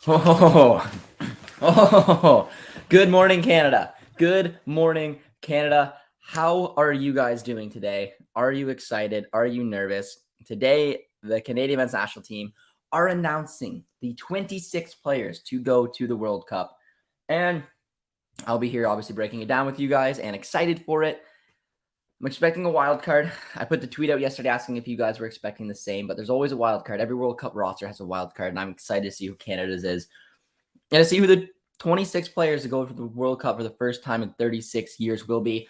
Oh, oh, good morning, Canada. Good morning, Canada. How are you guys doing today? Are you excited? Are you nervous? Today, the Canadian men's national team are announcing the 26 players to go to the World Cup. And I'll be here, obviously, breaking it down with you guys and excited for it. I'm expecting a wild card. I put the tweet out yesterday asking if you guys were expecting the same, but there's always a wild card. Every World Cup roster has a wild card, and I'm excited to see who Canada's is. And to see who the 26 players to go for the World Cup for the first time in 36 years will be.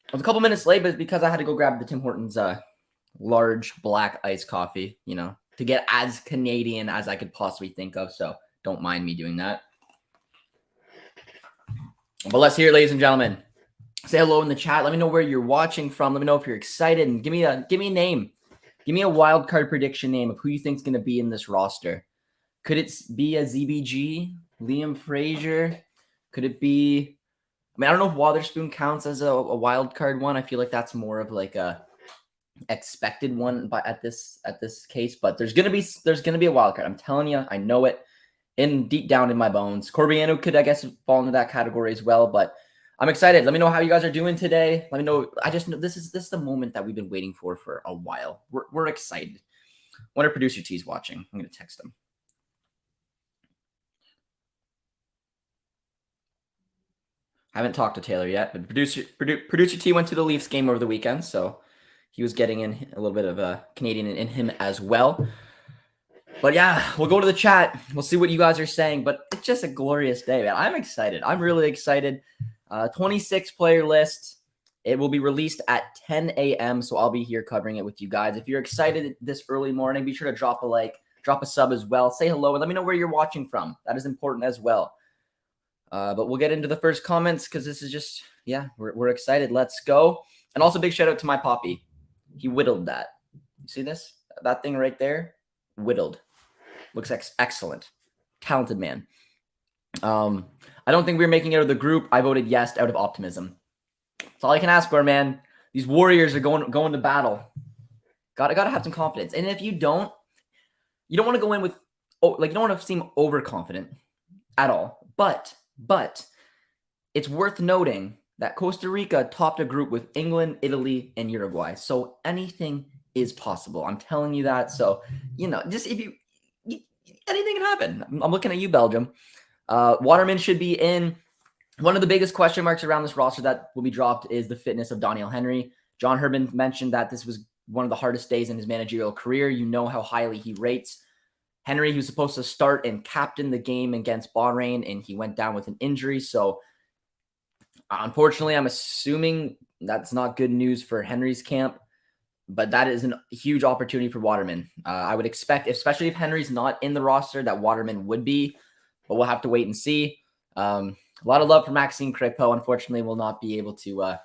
I was a couple minutes late, but it's because I had to go grab the Tim Hortons large black iced coffee, to get as Canadian as I could possibly think of. So don't mind me doing that. But let's hear it, ladies and gentlemen. Say hello in the chat. Let me know where you're watching from. Let me know if you're excited, and give me a name. Give me a wild card prediction name of who you think is going to be in this roster. Could it be a ZBG, Liam Fraser? Could it be? I mean, I don't know if Wotherspoon counts as a wild card one. I feel like that's more of like a expected one, but at this case. But there's gonna be a wild card. I'm telling you, I know it in deep down in my bones. Corbiano could, I guess, fall into that category as well. But I'm excited. Let me know how you guys are doing today. Let me know. I just know this is the moment that we've been waiting for a while. We're excited. Wonder producer T's watching. I'm gonna text him. I haven't talked to Taylor yet, but producer T went to the Leafs game over the weekend, so he was getting in a little bit of a Canadian in him as well. But yeah, we'll go to the chat. We'll see what you guys are saying, but it's just a glorious day, man. I'm excited. I'm really excited. 26 player list. It will be released at 10 a.m., so I'll be here covering it with you guys. If you're excited this early morning, be sure to drop a like, drop a sub as well. Say hello, and let me know where you're watching from. That is important as well. But we'll get into the first comments because this is just, we're excited. Let's go. And also big shout out to my poppy. He whittled that. You see this? That thing right there? Whittled. Looks excellent. Talented man. I don't think we're making it out of the group. I voted yes out of optimism. That's all I can ask for, man. These Warriors are going to battle. Gotta have some confidence. And if you don't want to go in with, you don't want to seem overconfident at all. But it's worth noting that Costa Rica topped a group with England, Italy, and Uruguay. So anything is possible. I'm telling you that. So, just anything can happen. I'm looking at you, Belgium. Waterman should be in. One of the biggest question marks around this roster that will be dropped is the fitness of Daniel Henry. John Herdman mentioned that this was one of the hardest days in his managerial career. You know how highly he rates Henry. He was supposed to start and captain the game against Bahrain, and he went down with an injury. So, unfortunately, I'm assuming that's not good news for Henry's camp, but that is a huge opportunity for Waterman. I would expect, especially if Henry's not in the roster, that Waterman would be, but we'll have to wait and see. A lot of love for Maxime Crépeau. Unfortunately, will not be able to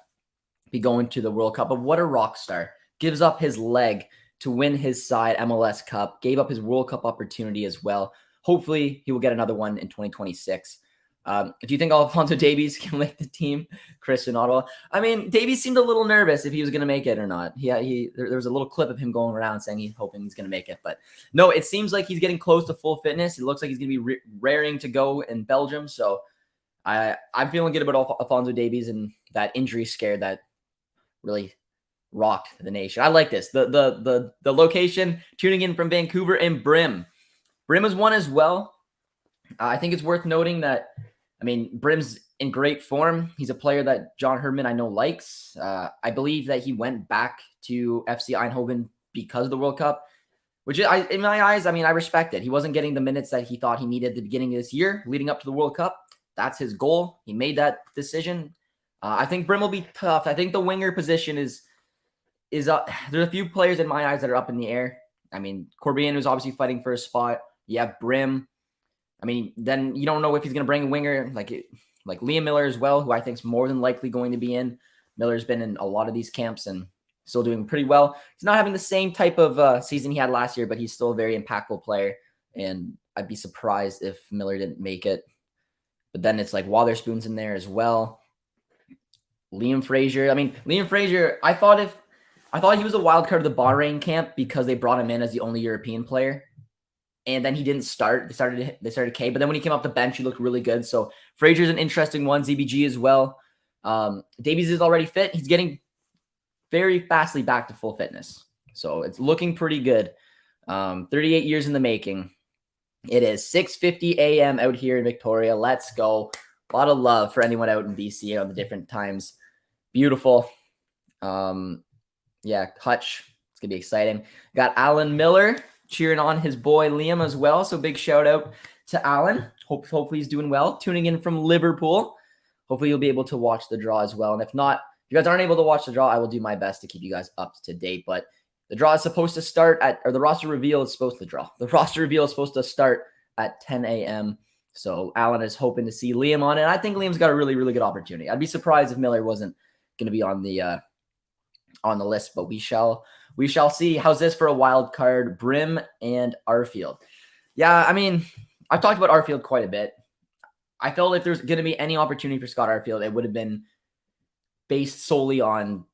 be going to the World Cup. But what a rock star. Gives up his leg to win his side MLS Cup. Gave up his World Cup opportunity as well. Hopefully, he will get another one in 2026. Do you think Alphonso Davies can make the team? Chris in Ottawa. I mean, Davies seemed a little nervous if he was going to make it or not. There was a little clip of him going around saying he's hoping he's going to make it. But no, it seems like he's getting close to full fitness. It looks like he's going to be raring to go in Belgium. So I'm feeling good about Alphonso Davies and that injury scare that really rocked the nation. I like this. The location, tuning in from Vancouver, and Brim. Brim is one as well. I think it's worth noting that, Brim's in great form. He's a player that John Herdman, I know, likes. I believe that he went back to FC Eindhoven because of the World Cup, which in my eyes, I respect it. He wasn't getting the minutes that he thought he needed at the beginning of this year, leading up to the World Cup. That's his goal. He made that decision. I think Brim will be tough. I think the winger position is up. There's a few players in my eyes that are up in the air. Corbian is obviously fighting for a spot. You have Brim. Then you don't know if he's going to bring a winger like Liam Miller as well, who I think is more than likely going to be in. Miller's been in a lot of these camps and still doing pretty well. He's not having the same type of season he had last year, but he's still a very impactful player. And I'd be surprised if Miller didn't make it. But then it's like Wotherspoon's in there as well. Liam Fraser. Liam Fraser, I thought he was a wild card of the Bahrain camp because they brought him in as the only European player. and then he didn't start. They started K, but then when he came off the bench, he looked really good. So Fraser's an interesting one. ZBG as well. Davies is already fit. He's getting very fastly back to full fitness. So it's looking pretty good. 38 years in the making. It is 6:50 a.m. out here in Victoria. Let's go. A lot of love for anyone out in BC on the different times. Beautiful. Yeah, Hutch. It's going to be exciting. Got Alan Miller cheering on his boy Liam as well. So big shout out to Alan. Hopefully he's doing well. Tuning in from Liverpool. Hopefully you'll be able to watch the draw as well. And if not, if you guys aren't able to watch the draw, I will do my best to keep you guys up to date. But the draw is supposed to start or the roster reveal is supposed to The roster reveal is supposed to start at 10 a.m. So Alan is hoping to see Liam on it. I think Liam's got a really, really good opportunity. I'd be surprised if Miller wasn't going to be on the list, but we shall see. How's this for a wild card? Brim and Arfield. Yeah, I mean, I've talked about Arfield quite a bit. I felt if there's going to be any opportunity for Scott Arfield, it would have been based solely on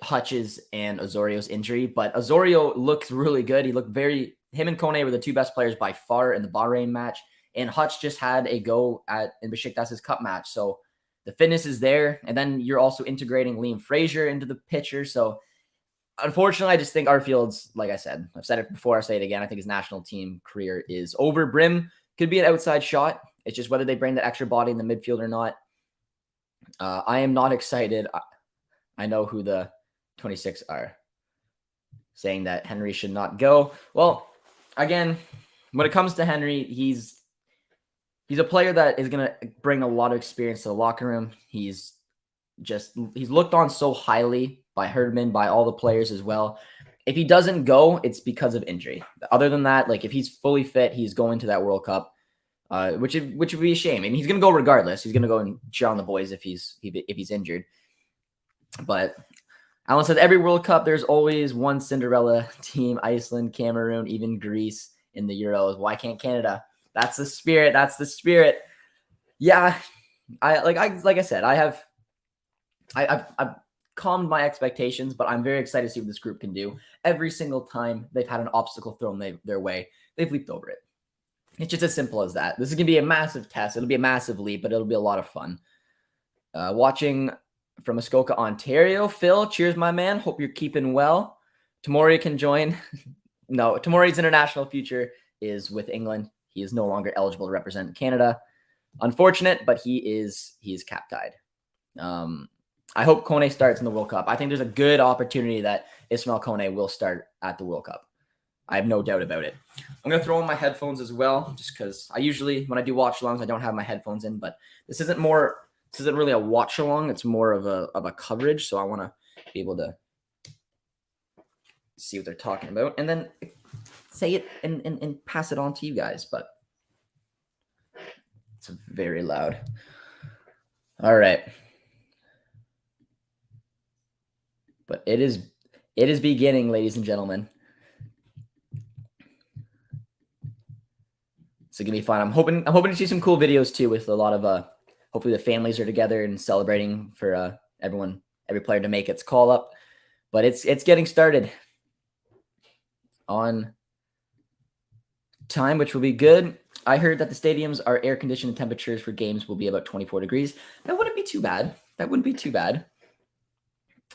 Hutch's and Osorio's injury. But Osorio looks really good. Him and Kone were the two best players by far in the Bahrain match. And Hutch just had a go in Besiktas's cup match. So the fitness is there. And then you're also integrating Liam Fraser into the picture. So unfortunately, I just think Arfield's, like I said, I've said it before, I'll say it again. I think his national team career is over. Brim could be an outside shot. It's just whether they bring that extra body in the midfield or not. I am not excited. I know who the 26 are saying that Henry should not go. Well, again, when it comes to Henry, he's a player that is going to bring a lot of experience to the locker room. He's looked on so highly by Herdman, by all the players as well. If he doesn't go, it's because of injury. Other than that, like if he's fully fit, he's going to that World Cup. Which would be a shame. And he's going to go regardless. He's going to go and cheer on the boys if he's injured. But Alan said every World Cup, there's always one Cinderella team, Iceland, Cameroon, even Greece in the Euros. Why can't Canada? That's the spirit. That's the spirit. Yeah. Like I said, I've calmed my expectations, but I'm very excited to see what this group can do. Every single time they've had an obstacle thrown their way, they've leaped over it. It's just as simple as that. This is going to be a massive test. It'll be a massive leap, but it'll be a lot of fun. Watching from Muskoka, Ontario. Phil, cheers, my man. Hope you're keeping well. Tamori can join. No, Tamori's international future is with England. He is no longer eligible to represent Canada. Unfortunate, but he is cap tied. I hope Kone starts in the World Cup. I think there's a good opportunity that Ismail Kone will start at the World Cup. I have no doubt about it. I'm going to throw in my headphones as well, just because I usually, when I do watch-alongs, I don't have my headphones in, but this isn't really a watch-along. It's more of a coverage, so I want to be able to see what they're talking about and then say it and pass it on to you guys, but it's very loud. All right. But it is beginning, ladies and gentlemen. It's gonna be fun. I'm hoping to see some cool videos too, with a lot of hopefully the families are together and celebrating for every player to make its call up. But it's getting started on time, which will be good. I heard that the stadiums are air conditioned, temperatures for games will be about 24 degrees. That wouldn't be too bad.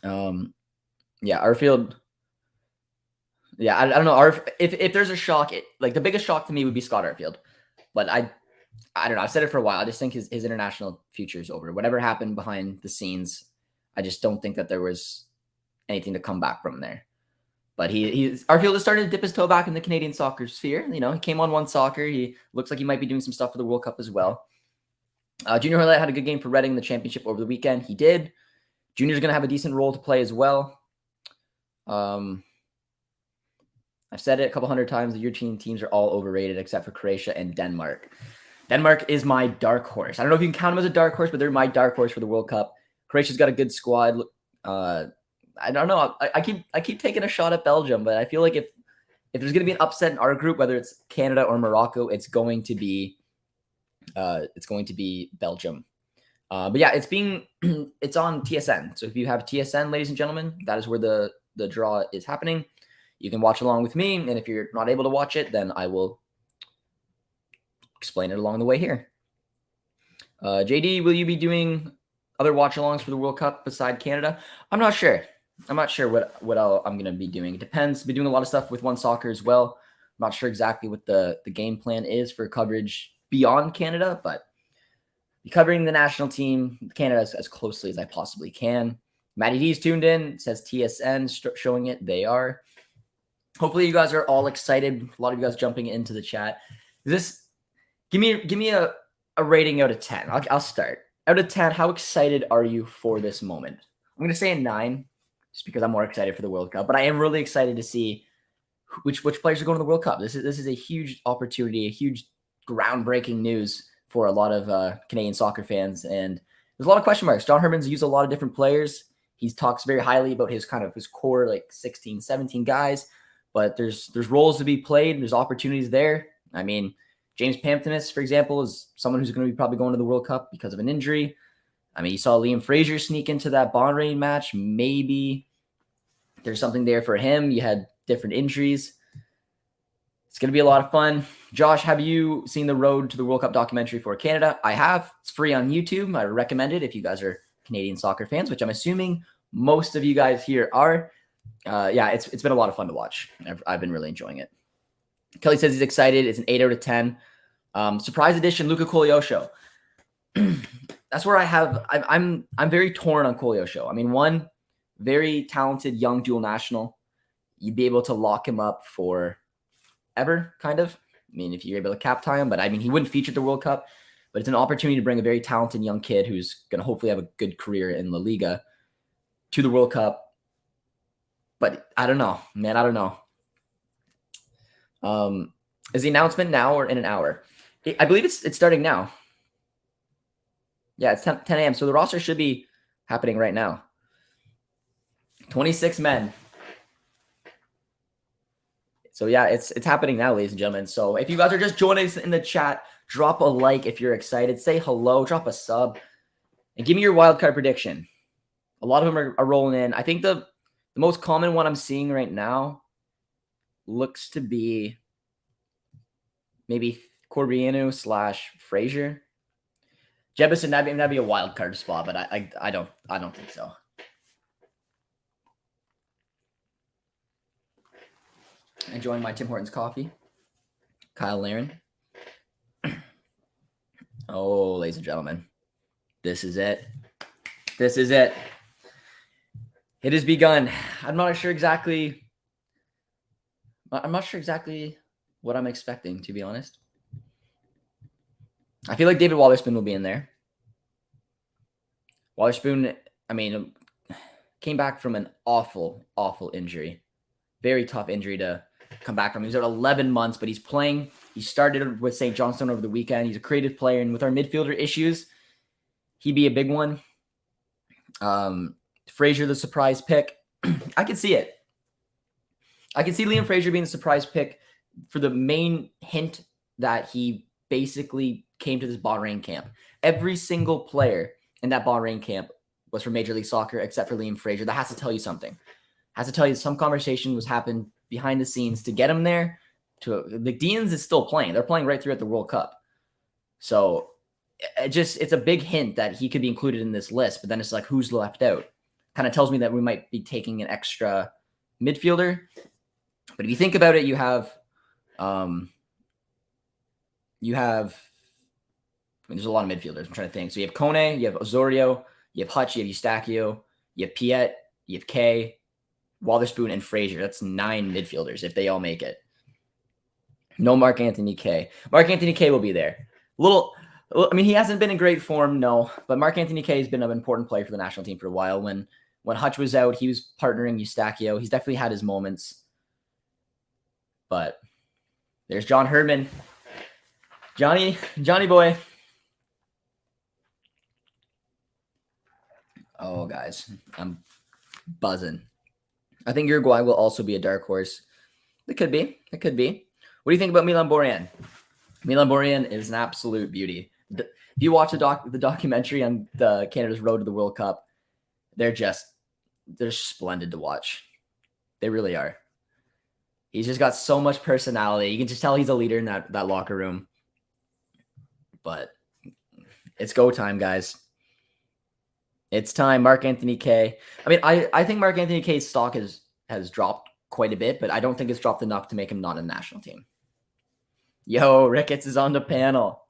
Yeah, Arfield. Yeah, I don't know. If there's a shock, the biggest shock to me would be Scott Arfield. But I don't know. I've said it for a while. I just think his international future is over. Whatever happened behind the scenes, I just don't think that there was anything to come back from there. But Arfield has started to dip his toe back in the Canadian soccer sphere. You know, he came on One Soccer. He looks like he might be doing some stuff for the World Cup as well. Junior Hoylett had a good game for Reading in the championship over the weekend. He did. Junior's going to have a decent role to play as well. I've said it a couple hundred times. The European teams are all overrated except for Croatia and Denmark. Denmark is my dark horse. I don't know if you can count them as a dark horse, but they're my dark horse for the World Cup. Croatia's got a good squad. I don't know. I keep taking a shot at Belgium, but I feel like if there's going to be an upset in our group, whether it's Canada or Morocco, it's going to be Belgium. But yeah, it's on TSN. So if you have TSN, ladies and gentlemen, that is where the draw is happening. You can watch along with me, and if you're not able to watch it, then I will explain it along the way here. JD, will you be doing other watch-alongs for the World Cup beside Canada? I'm not sure. I'm not sure what I'm going to be doing. It depends. I've been doing a lot of stuff with One Soccer as well. I'm not sure exactly what the game plan is for coverage beyond Canada, but covering the national team, Canada, as closely as I possibly can. Matty D's tuned in. It says TSN showing it. They are. Hopefully you guys are all excited. A lot of you guys jumping into the chat. Give me a rating out of 10. I'll start. Out of 10, how excited are you for this moment? I'm going to say a 9, just because I'm more excited for the World Cup. But I am really excited to see which players are going to the World Cup. This is a huge opportunity, a huge groundbreaking news for a lot of Canadian soccer fans. And there's a lot of question marks. John Herman's used a lot of different players. He talks very highly about his core, like 16, 17 guys. But there's roles to be played. There's opportunities there. I mean, James Pamptonus, for example, is someone who's going to be probably going to the World Cup because of an injury. I mean, you saw Liam Fraser sneak into that Bahrain match. Maybe there's something there for him. You had different injuries. It's going to be a lot of fun. Josh, have you seen the Road to the World Cup documentary for Canada? I have. It's free on YouTube. I recommend it if you guys are Canadian soccer fans, which I'm assuming most of you guys here are. Yeah, it's been a lot of fun to watch. I've been really enjoying it. Kelly says he's excited. It's an 8 out of 10. Surprise edition, Luca Kolyosho. That's where I'm very torn on Kolyosho. I mean, one, very talented young dual national. You'd be able to lock him up for ever, kind of. I mean, if you're able to cap tie him, but I mean, he wouldn't feature at the World Cup. But it's an opportunity to bring a very talented young kid who's going to hopefully have a good career in La Liga to the World Cup. But I don't know, man. I don't know. Is the announcement now or in an hour? I believe it's starting now. Yeah, it's 10 a.m. So the roster should be happening right now. 26 men. So yeah, it's happening now, ladies and gentlemen. So if you guys are just joining us in the chat, drop a like if you're excited. Say hello, drop a sub, and give me your wildcard prediction. A lot of them are rolling in. I think the most common one I'm seeing right now looks to be maybe Corbiano / Frazier. Jebison, that'd be a wild card spot, but I don't think so. Enjoying my Tim Hortons coffee. Kyle Laren. Oh, ladies and gentlemen, this is it. This is it. It has begun. I'm not sure exactly what I'm expecting, to be honest. I feel like David Wotherspoon will be in there. Wotherspoon, I mean, came back from an awful, awful injury. Very tough injury to come back from. He was out 11 months, but he's playing. He started with St. Johnstone over the weekend. He's a creative player, and with our midfielder issues, he'd be a big one. Frazier, the surprise pick. I could see it. I could see Liam Frazier being the surprise pick for the main hint that he basically came to this Bahrain camp. Every single player in that Bahrain camp was from Major League Soccer except for Liam Frazier. That has to tell you something. Has to tell you some conversation was happened behind the scenes to get him there. The Deans is still playing. They're playing right through at the World Cup. So it's a big hint that he could be included in this list, but then it's like, who's left out? Kind of tells me that we might be taking an extra midfielder. But if you think about it, you have I mean, there's a lot of midfielders. I'm trying to think. So you have Kone, you have Osorio, you have Hutch, you have Eustachio, you have Piet, you have Kay, Wotherspoon, and Frazier. That's 9 midfielders if they all make it. No Mark-Anthony Kaye. Mark-Anthony Kaye will be there. I mean, he hasn't been in great form, no, but Mark-Anthony Kaye has been an important player for the national team for a while. When Hutch was out, he was partnering Eustachio. He's definitely had his moments. But there's John Herdman. Johnny boy. Oh, guys, I'm buzzing. I think Uruguay will also be a dark horse. It could be. What do you think about Milan Borjan? Milan Borjan is an absolute beauty. If you watch the documentary on the Canada's Road to the World Cup, they're splendid to watch. They really are. He's just got so much personality. You can just tell he's a leader in that locker room. but it's go time, guys. It's time. Mark Anthony K. I mean, I think Mark Anthony K's stock has dropped quite a bit, but I don't think it's dropped enough to make him not in the national team. Yo, Ricketts is on the panel.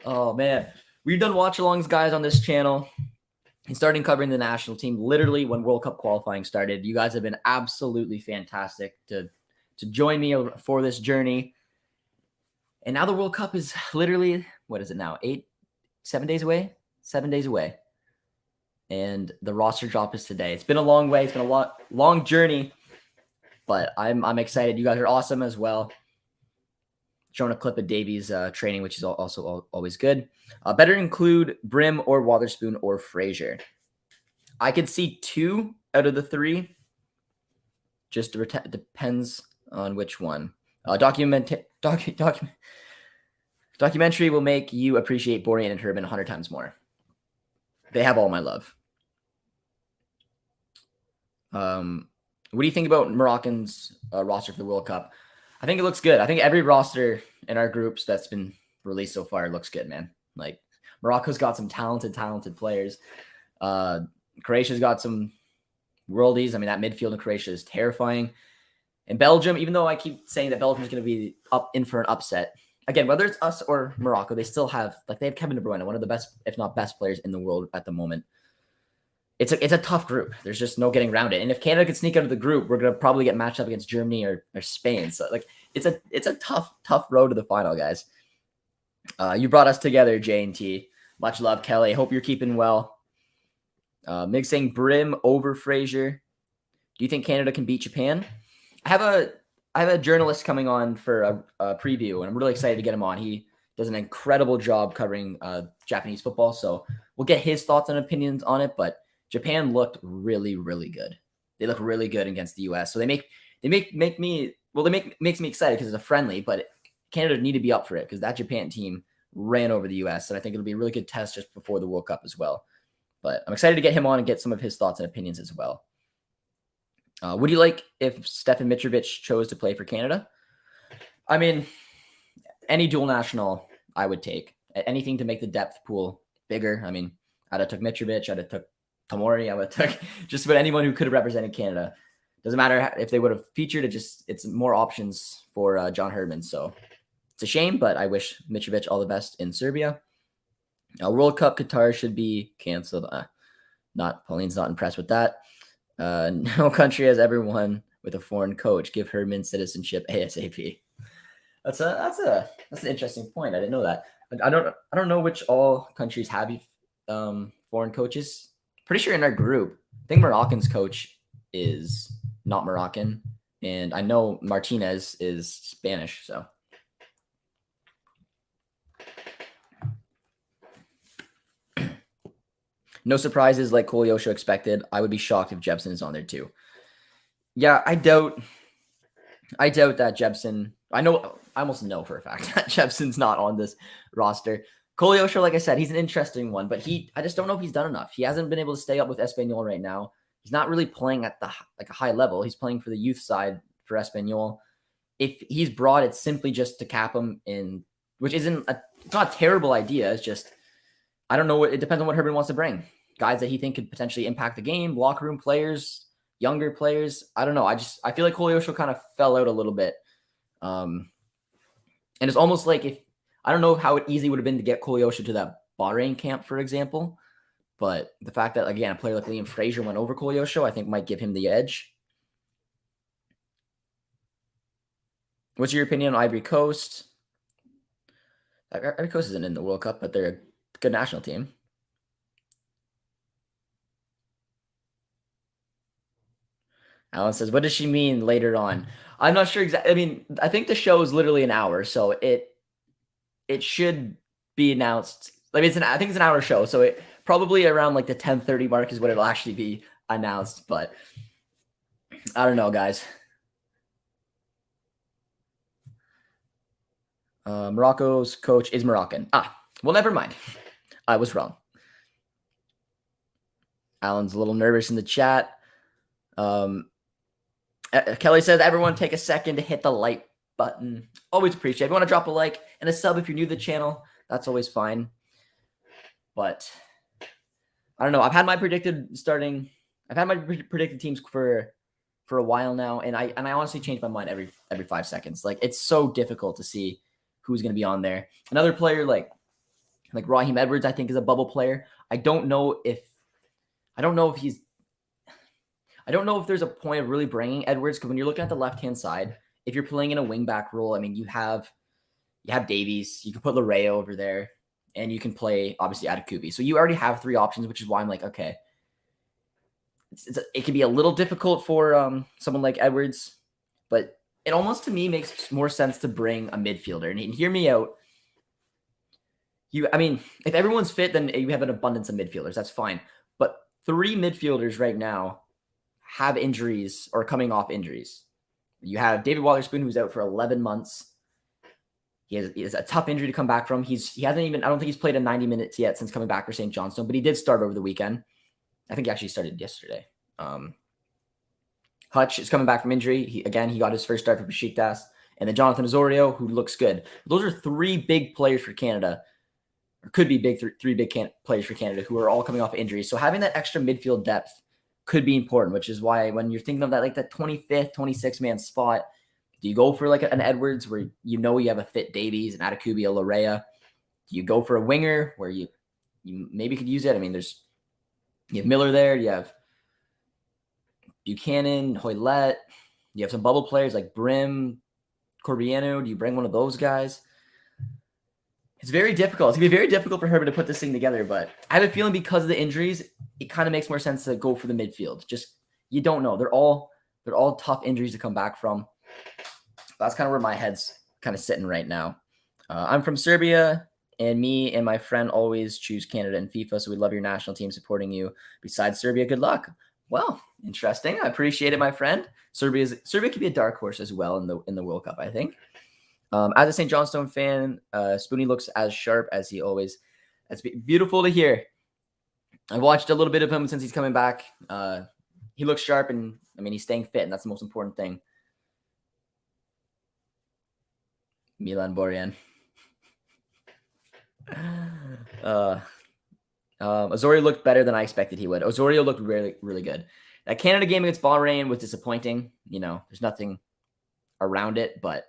Oh, man. We've done watch-alongs, guys, on this channel. And starting covering the national team literally when World Cup qualifying started. You guys have been absolutely fantastic to join me for this journey. And now the World Cup is literally, what is it now? 7 days away? 7 days away. And the roster drop is today. It's been a long way. It's been a long journey, but I'm excited. You guys are awesome as well. Showing a clip of Davies training, which is also always good. Better include Brim or Wotherspoon or Fraser. I could see 2 out of the 3. Just depends on which one. Documentary will make you appreciate Borjan and Herman 100 times more. They have all my love. What do you think about Moroccan's roster for the World Cup? I think it looks good. I think every roster in our groups that's been released so far looks good, man. Like Morocco's got some talented players. Croatia's got some worldies. I mean, that midfield in Croatia is terrifying. And Belgium, even though I keep saying that Belgium is going to be in for an upset, again, whether it's us or Morocco, they still have they have Kevin De Bruyne, one of the best, if not best, players in the world at the moment. It's a tough group. There's just no getting around it. And if Canada could sneak out of the group, we're gonna probably get matched up against Germany or Spain. So it's a tough road to the final, guys. You brought us together, J&T. Much love, Kelly. Hope you're keeping well. Mig saying Brim over Fraser. Do you think Canada can beat Japan? I have a journalist coming on for a preview, and I'm really excited to get him on. He does an incredible job covering Japanese football, so we'll get his thoughts and opinions on it. But Japan looked really, really good. They look really good against the U.S. So makes me excited because it's a friendly, but Canada need to be up for it because that Japan team ran over the U.S. and I think it'll be a really good test just before the World Cup as well. But I'm excited to get him on and get some of his thoughts and opinions as well. Would you like if Stefan Mitrovic chose to play for Canada? I mean, any dual national I would take. Anything to make the depth pool bigger. I mean, I'd have took Mitrovic, I'd have took Tomori, I would have took just about anyone who could have represented Canada. Doesn't matter if they would have featured it, it's more options for John Herdman. So it's a shame, but I wish Mitrovic all the best in Serbia. World Cup Qatar should be canceled. Pauline's not impressed with that. No country has ever won with a foreign coach. Give Herdman citizenship ASAP. That's an interesting point. I didn't know that. I don't know which all countries have foreign coaches. Pretty sure in our group, I think Moroccan's coach is not Moroccan, and I know Martinez is Spanish. So no surprises like Kolyosho expected. I would be shocked if Jebsen is on there too. Yeah, I doubt that Jebsen. I almost know for a fact that Jebsen's not on this roster. Kolyosho, like I said, he's an interesting one, but I just don't know if he's done enough. He hasn't been able to stay up with Espanyol right now. He's not really playing at a high level. He's playing for the youth side for Espanyol. If he's brought, it's simply just to cap him in, which it's not a terrible idea. It's just, I don't know. It depends on what Herdman wants to bring. Guys that he think could potentially impact the game, locker room players, younger players. I don't know. I feel like Kolyosho kind of fell out a little bit. And it's almost like I don't know how easy it would have been to get Kolyosho to that Bahrain camp, for example. But the fact that, again, a player like Liam Fraser went over Kolyosho, I think might give him the edge. What's your opinion on Ivory Coast? Ivory Coast isn't in the World Cup, but they're a good national team. Alan says, what does she mean later on? I'm not sure exactly. I mean, I think the show is literally an hour, so it should be announced. I think it's an hour show, so it probably around like the 10:30 mark is when it'll actually be announced. But I don't know, guys. Morocco's coach is Moroccan. Well, never mind. I was wrong. Alan's a little nervous in the chat. Kelly says, everyone take a second to hit the like button. Always appreciate it. If you want to drop a like and a sub if you're new to the channel, that's always fine. But I don't know. I've had my predicted teams for a while now, and I honestly change my mind every 5 seconds. Like, it's so difficult to see who's going to be on there. Another player like Raheem Edwards, I think, is a bubble player. I don't know if there's a point of really bringing Edwards, because when you're looking at the left-hand side, if you're playing in a wing-back role, I mean, you have Davies, you can put Larea over there, and you can play, obviously, Atakubi. So you already have 3 options, which is why I'm like, okay, it can be a little difficult for someone like Edwards, but it almost, to me, makes more sense to bring a midfielder. And hear me out. If everyone's fit, then you have an abundance of midfielders. That's fine. But 3 midfielders right now have injuries or coming off injuries. You have David Waterspoon, who's out for 11 months. He has a tough injury to come back from. I don't think he's played a 90 minutes yet since coming back for St. Johnstone, but he did start over the weekend. I think he actually started yesterday. Hutch is coming back from injury. He got his first start for Besiktas. And then Jonathan Osorio, who looks good. Those are 3 big players for Canada, or could be three big players for Canada, who are all coming off injuries. So having that extra midfield depth could be important, which is why when you're thinking of that, like that 25th, 26th man spot, do you go for like an Edwards where you have a fit Davies, an Atakubi, a Larea? Do you go for a winger where you maybe could use it? I mean, you have Miller there, you have Buchanan, Hoylett, you have some bubble players like Brim, Corbiano. Do you bring one of those guys? It's very difficult. It's going to be very difficult for Herbert to put this thing together, but I have a feeling because of the injuries, it kind of makes more sense to go for the midfield. Just, you don't know. They're all tough injuries to come back from. That's kind of where my head's kind of sitting right now. I'm from Serbia, and me and my friend always choose Canada in FIFA, so we love your national team supporting you. Besides Serbia, good luck. Well, interesting. I appreciate it, my friend. Serbia could be a dark horse as well in the World Cup, I think. As a St. Johnstone fan, Spoonie looks as sharp as he always. That's beautiful to hear. I watched a little bit of him since he's coming back. He looks sharp, and he's staying fit, and that's the most important thing. Milan Borjan. Osorio looked better than I expected he would. Osorio looked really, really good. That Canada game against Bahrain was disappointing. There's nothing around it, but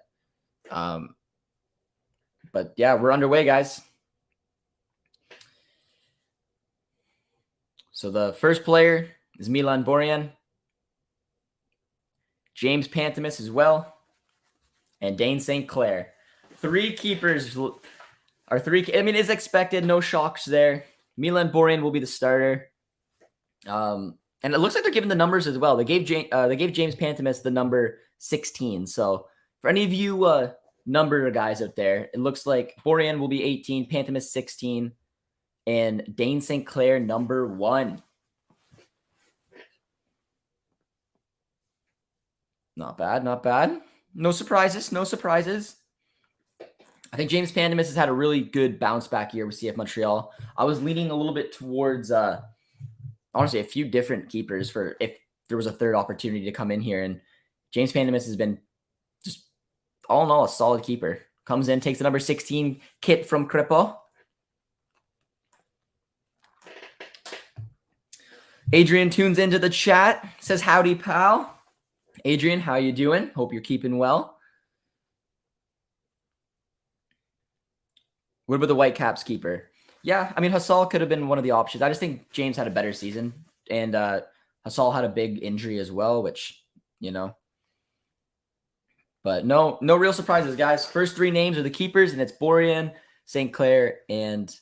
yeah, we're underway, guys. So the first player is Milan Borjan, James Pantemis as well, and Dane St. Clair. 3 keepers are 3. It's expected. No shocks there. Milan Borjan will be the starter. And it looks like they're giving the numbers as well. They gave James Pantemis the number 16. So for any of you number guys out there, it looks like Borjan will be 18, Pantemis 16, and Dane St. Clair number 1. Not bad, not bad. No surprises, no surprises. I think James Pandemis has had a really good bounce back year with CF Montreal. I was leaning a little bit towards, honestly, a few different keepers for if there was a third opportunity to come in here. And James Pandemis has been just, all in all, a solid keeper. Comes in, takes the number 16 kit from Kripo. Adrian tunes into the chat, says, howdy, pal. Adrian, how you doing? Hope you're keeping well. What about the Whitecaps keeper? Yeah, Hassal could have been one of the options. I just think James had a better season, and Hassal had a big injury as well, which, But no real surprises, guys. First 3 names are the keepers, and it's Borjan, St. Clair, and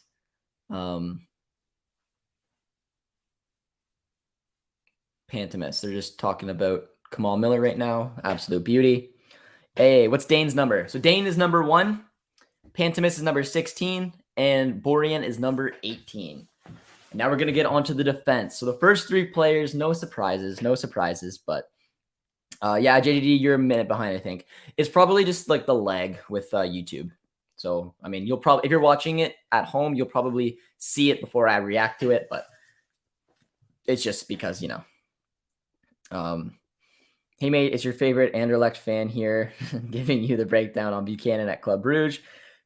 Pantemis. They're just talking about Kamal Miller right now. Absolute beauty. Hey, what's Dane's number? So Dane is number 1. Pantemis is number 16, and Borjan is number 18. And now we're going to get onto the defense. So the first 3 players, no surprises, but yeah, JDD, you're a minute behind, I think. It's probably just like the lag with YouTube. So, you'll probably, if you're watching it at home, you'll probably see it before I react to it, but it's just because, Hey mate, it's your favorite Anderlecht fan here, giving you the breakdown on Buchanan at Club Brugge.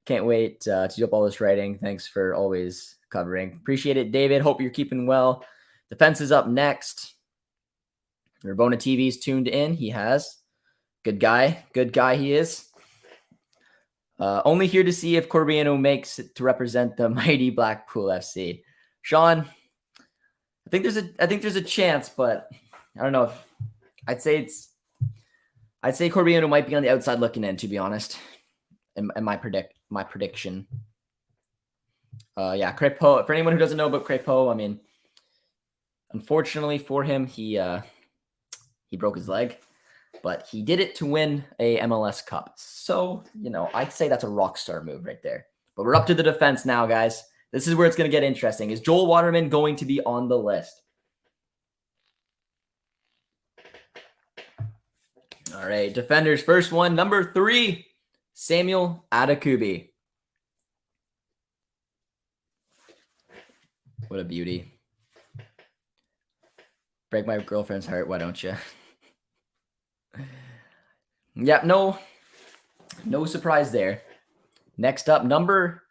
Can't wait to do up all this writing. Thanks for always covering. Appreciate it, David. Hope you're keeping well. Defense is up next. Rabona TV's tuned in. He has. Good guy he is. Only here to see if Corbiano makes it to represent the mighty Blackpool FC. Sean, I think there's a chance, but I don't know if I'd say Corbiano might be on the outside looking in, to be honest. In my prediction. Yeah, Crépeau. For anyone who doesn't know about Crépeau, I mean, unfortunately for him, he broke his leg, but he did it to win a MLS Cup. So, I'd say that's a rock star move right there. But we're up to the defense now, guys. This is where it's going to get interesting. Is Joel Waterman going to be on the list? All right, defenders. First one, number 3, Samuel Adekubi. What a beauty. Break my girlfriend's heart, why don't you? Yep, no surprise there. Next up, number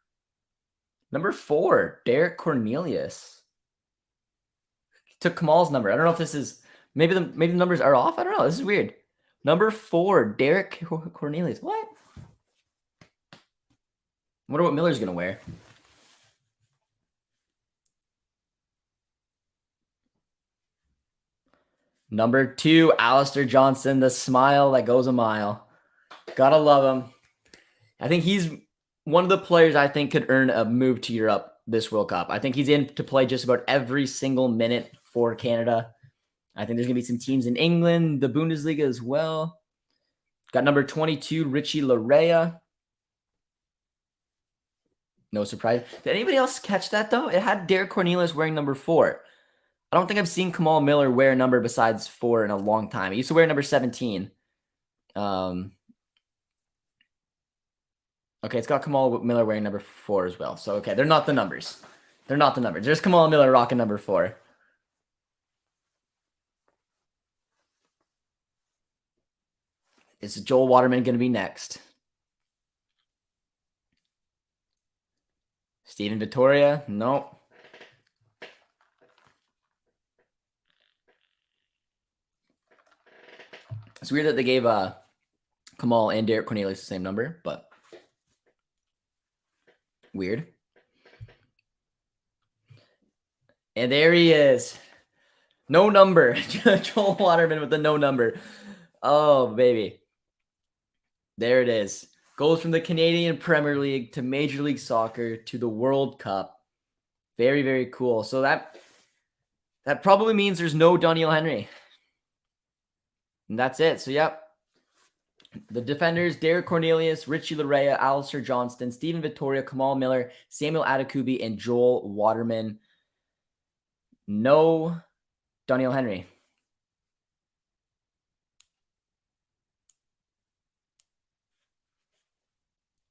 4, Derek Cornelius. Took Kamal's number. I don't know if this is maybe the numbers are off. I don't know. This is weird. Number 4, Derek Cornelius. What? I wonder what Miller's gonna wear. Number 2, Alistair Johnson, the smile that goes a mile. Gotta love him. I think he's one of the players I think could earn a move to Europe this World Cup. I think he's in to play just about every single minute for Canada. I think there's going to be some teams in England, the Bundesliga as well. Got number 22, Richie Larea. No surprise. Did anybody else catch that, though? It had Derek Cornelius wearing number 4. I don't think I've seen Kamal Miller wear a number besides 4 in a long time. He used to wear number 17. Okay, it's got Kamal Miller wearing number 4 as well. So, okay, they're not the numbers. There's Kamal Miller rocking number 4. Is Joel Waterman going to be next? Steven Vittoria? Nope. It's weird that they gave Kamal and Derek Cornelius the same number, but weird. And there he is. No number. Joel Waterman with the no number. Oh, baby. There it is. Goes from the Canadian Premier League to Major League Soccer to the World Cup. Very, very cool. So that probably means there's no Daniel Henry. And that's it. So, yep. The defenders, Derek Cornelius, Richie Larea, Alistair Johnston, Steven Vittoria, Kamal Miller, Samuel Adekubi, and Joel Waterman. No Daniel Henry.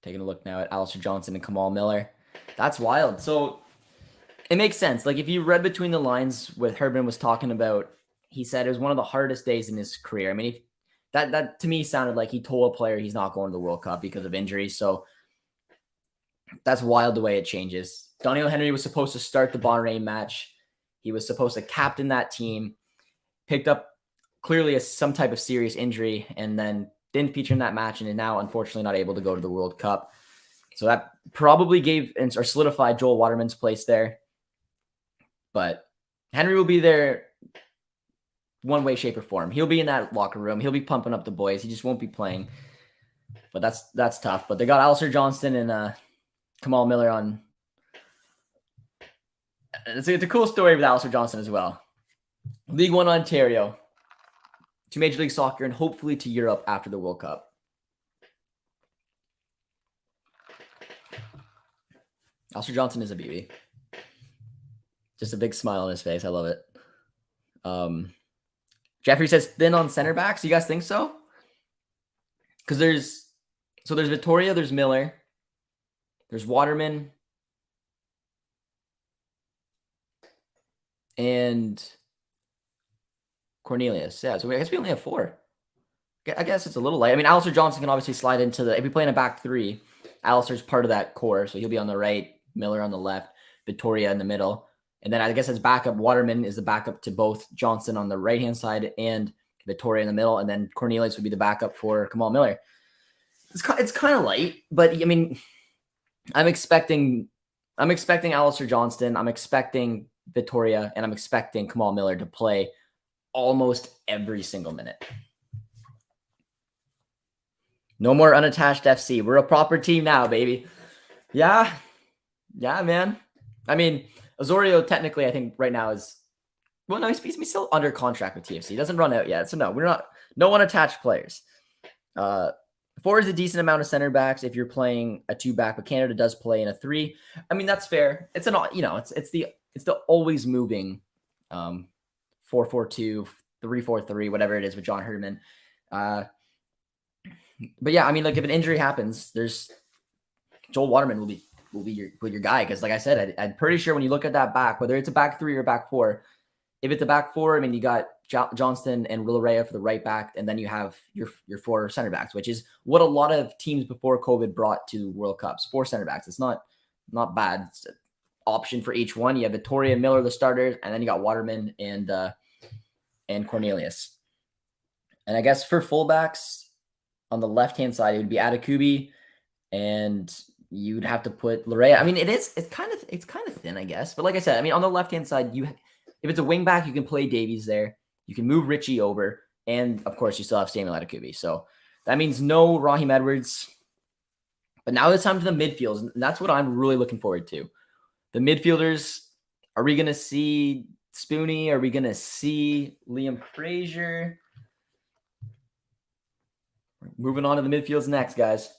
Taking a look now at Alistair Johnson and Kamal Miller. That's wild. So it makes sense. Like if you read between the lines what Herdman was talking about, he said it was one of the hardest days in his career. I mean, that to me sounded like he told a player he's not going to the World Cup because of injury. So that's wild the way it changes. Daniel Henry was supposed to start the Bahrain match. He was supposed to captain that team, picked up clearly some type of serious injury, and then didn't feature in that match and is now unfortunately not able to go to the World Cup. So that probably gave or solidified Joel Waterman's place there. But Henry will be there one way, shape, or form. He'll be in that locker room. He'll be pumping up the boys. He just won't be playing. But that's tough. But they got Alistair Johnston and Kamal Miller on. It's a cool story with Alistair Johnston as well. League One Ontario to Major League Soccer and hopefully to Europe after the World Cup. Alistair Johnson is a beauty. Just a big smile on his face. I love it. Jeffrey says thin on center backs. You guys think so? Because there's Vittoria, there's Miller, there's Waterman, and Cornelius. Yeah, so I guess we only have 4. I guess it's a little light. I mean, Alistair Johnson can obviously slide into the, if we play in a back three, Alistair's part of that core. So he'll be on the right, Miller on the left, Vittoria in the middle. And then I guess as backup, Waterman is the backup to both Johnson on the right-hand side and Vittoria in the middle. And then Cornelius would be the backup for Kamal Miller. It's kind of light, but I mean, I'm expecting Alistair Johnston. I'm expecting Vittoria, and I'm expecting Kamal Miller to play almost every single minute. No more unattached FC. We're a proper team now, baby. Yeah, man. I mean, Osorio technically, I think right now is, well, no, he's still under contract with TFC. He doesn't run out yet, so no, we're not. No unattached players. 4 is a decent amount of center backs if you're playing a 2-back, but Canada does play in a 3. I mean, that's fair. It's it's the always moving 4-4-2, 3-4-3, whatever it is with John Herdman. But yeah, I mean, like if an injury happens, there's Joel Waterman will be your guy, because like I said, I'm pretty sure when you look at that back, whether it's a back 3 or back 4, if it's a back 4, I mean, you got Johnston and Villarreal for the right back, and then you have your 4 center backs, which is what a lot of teams before COVID brought to World Cups. 4 center backs. It's not bad. It's an option for each one. You have Vittoria and Miller, the starters, and then you got Waterman and Cornelius. And I guess for fullbacks on the left-hand side, it would be Atakubi, and you'd have to put Larea. I mean, it's kind of thin, I guess. But like I said, I mean, on the left-hand side, if it's a wing back, you can play Davies there. You can move Richie over, and of course, you still have Samuel Atakubi. So that means no Raheem Edwards. But now it's time to the midfields, and that's what I'm really looking forward to. The midfielders, are we going to see Spoonie? Are we going to see Liam Fraser? Moving on to the midfields next, guys.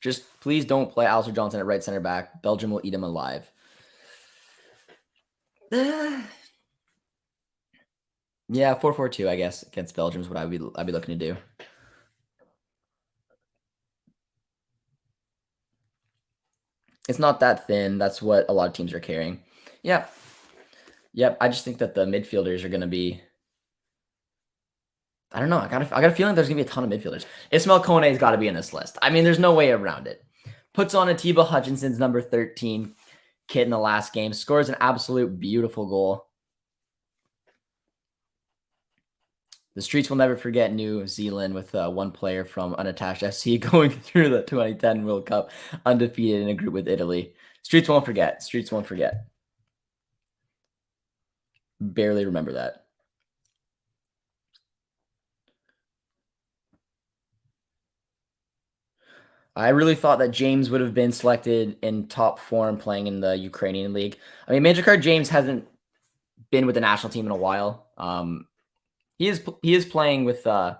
Just please don't play Alistair Johnson at right center back. Belgium will eat him alive. Yeah, 4-4-2, I guess, against Belgium is what I'd be looking to do. It's not that thin. That's what a lot of teams are carrying. Yeah. Yep. I just think that the midfielders are going to be, I don't know. I got a feeling there's going to be a ton of midfielders. Ismail Kone's got to be in this list. I mean, there's no way around it. Puts on Atiba Hutchinson's number 13 kit in the last game. Scores an absolute beautiful goal. The streets will never forget New Zealand with one player from unattached FC going through the 2010 World Cup undefeated in a group with Italy. Streets won't forget. Streets won't forget. Barely remember that. I really thought that James would have been selected in top form playing in the Ukrainian league. I mean, Major James hasn't been with the national team in a while. He is playing with I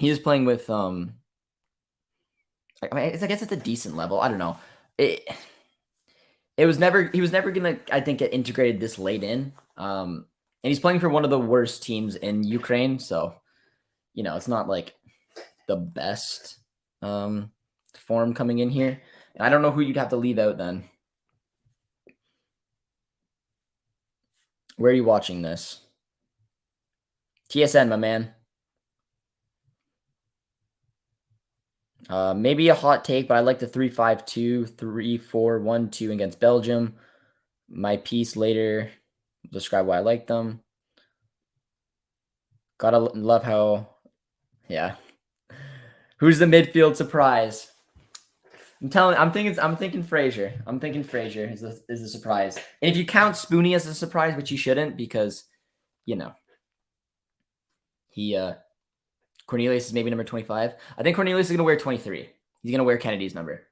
mean, I guess it's a decent level. I don't know. He was never gonna, I think, get integrated this late in. And he's playing for one of the worst teams in Ukraine, so it's not like the best form coming in here. And I don't know who you'd have to leave out then. Where are you watching this? TSN, my man. Maybe a hot take, but I like the 3-5-2, 3-4-1-2 against Belgium. My piece later will describe why I like them. Gotta love how, yeah. Who's the midfield surprise? I'm thinking Fraser. I'm thinking Fraser is the surprise. And if you count Spoonie as a surprise, which you shouldn't, because he Cornelius is maybe number 25. I think Cornelius is gonna wear 23. He's gonna wear Kennedy's number.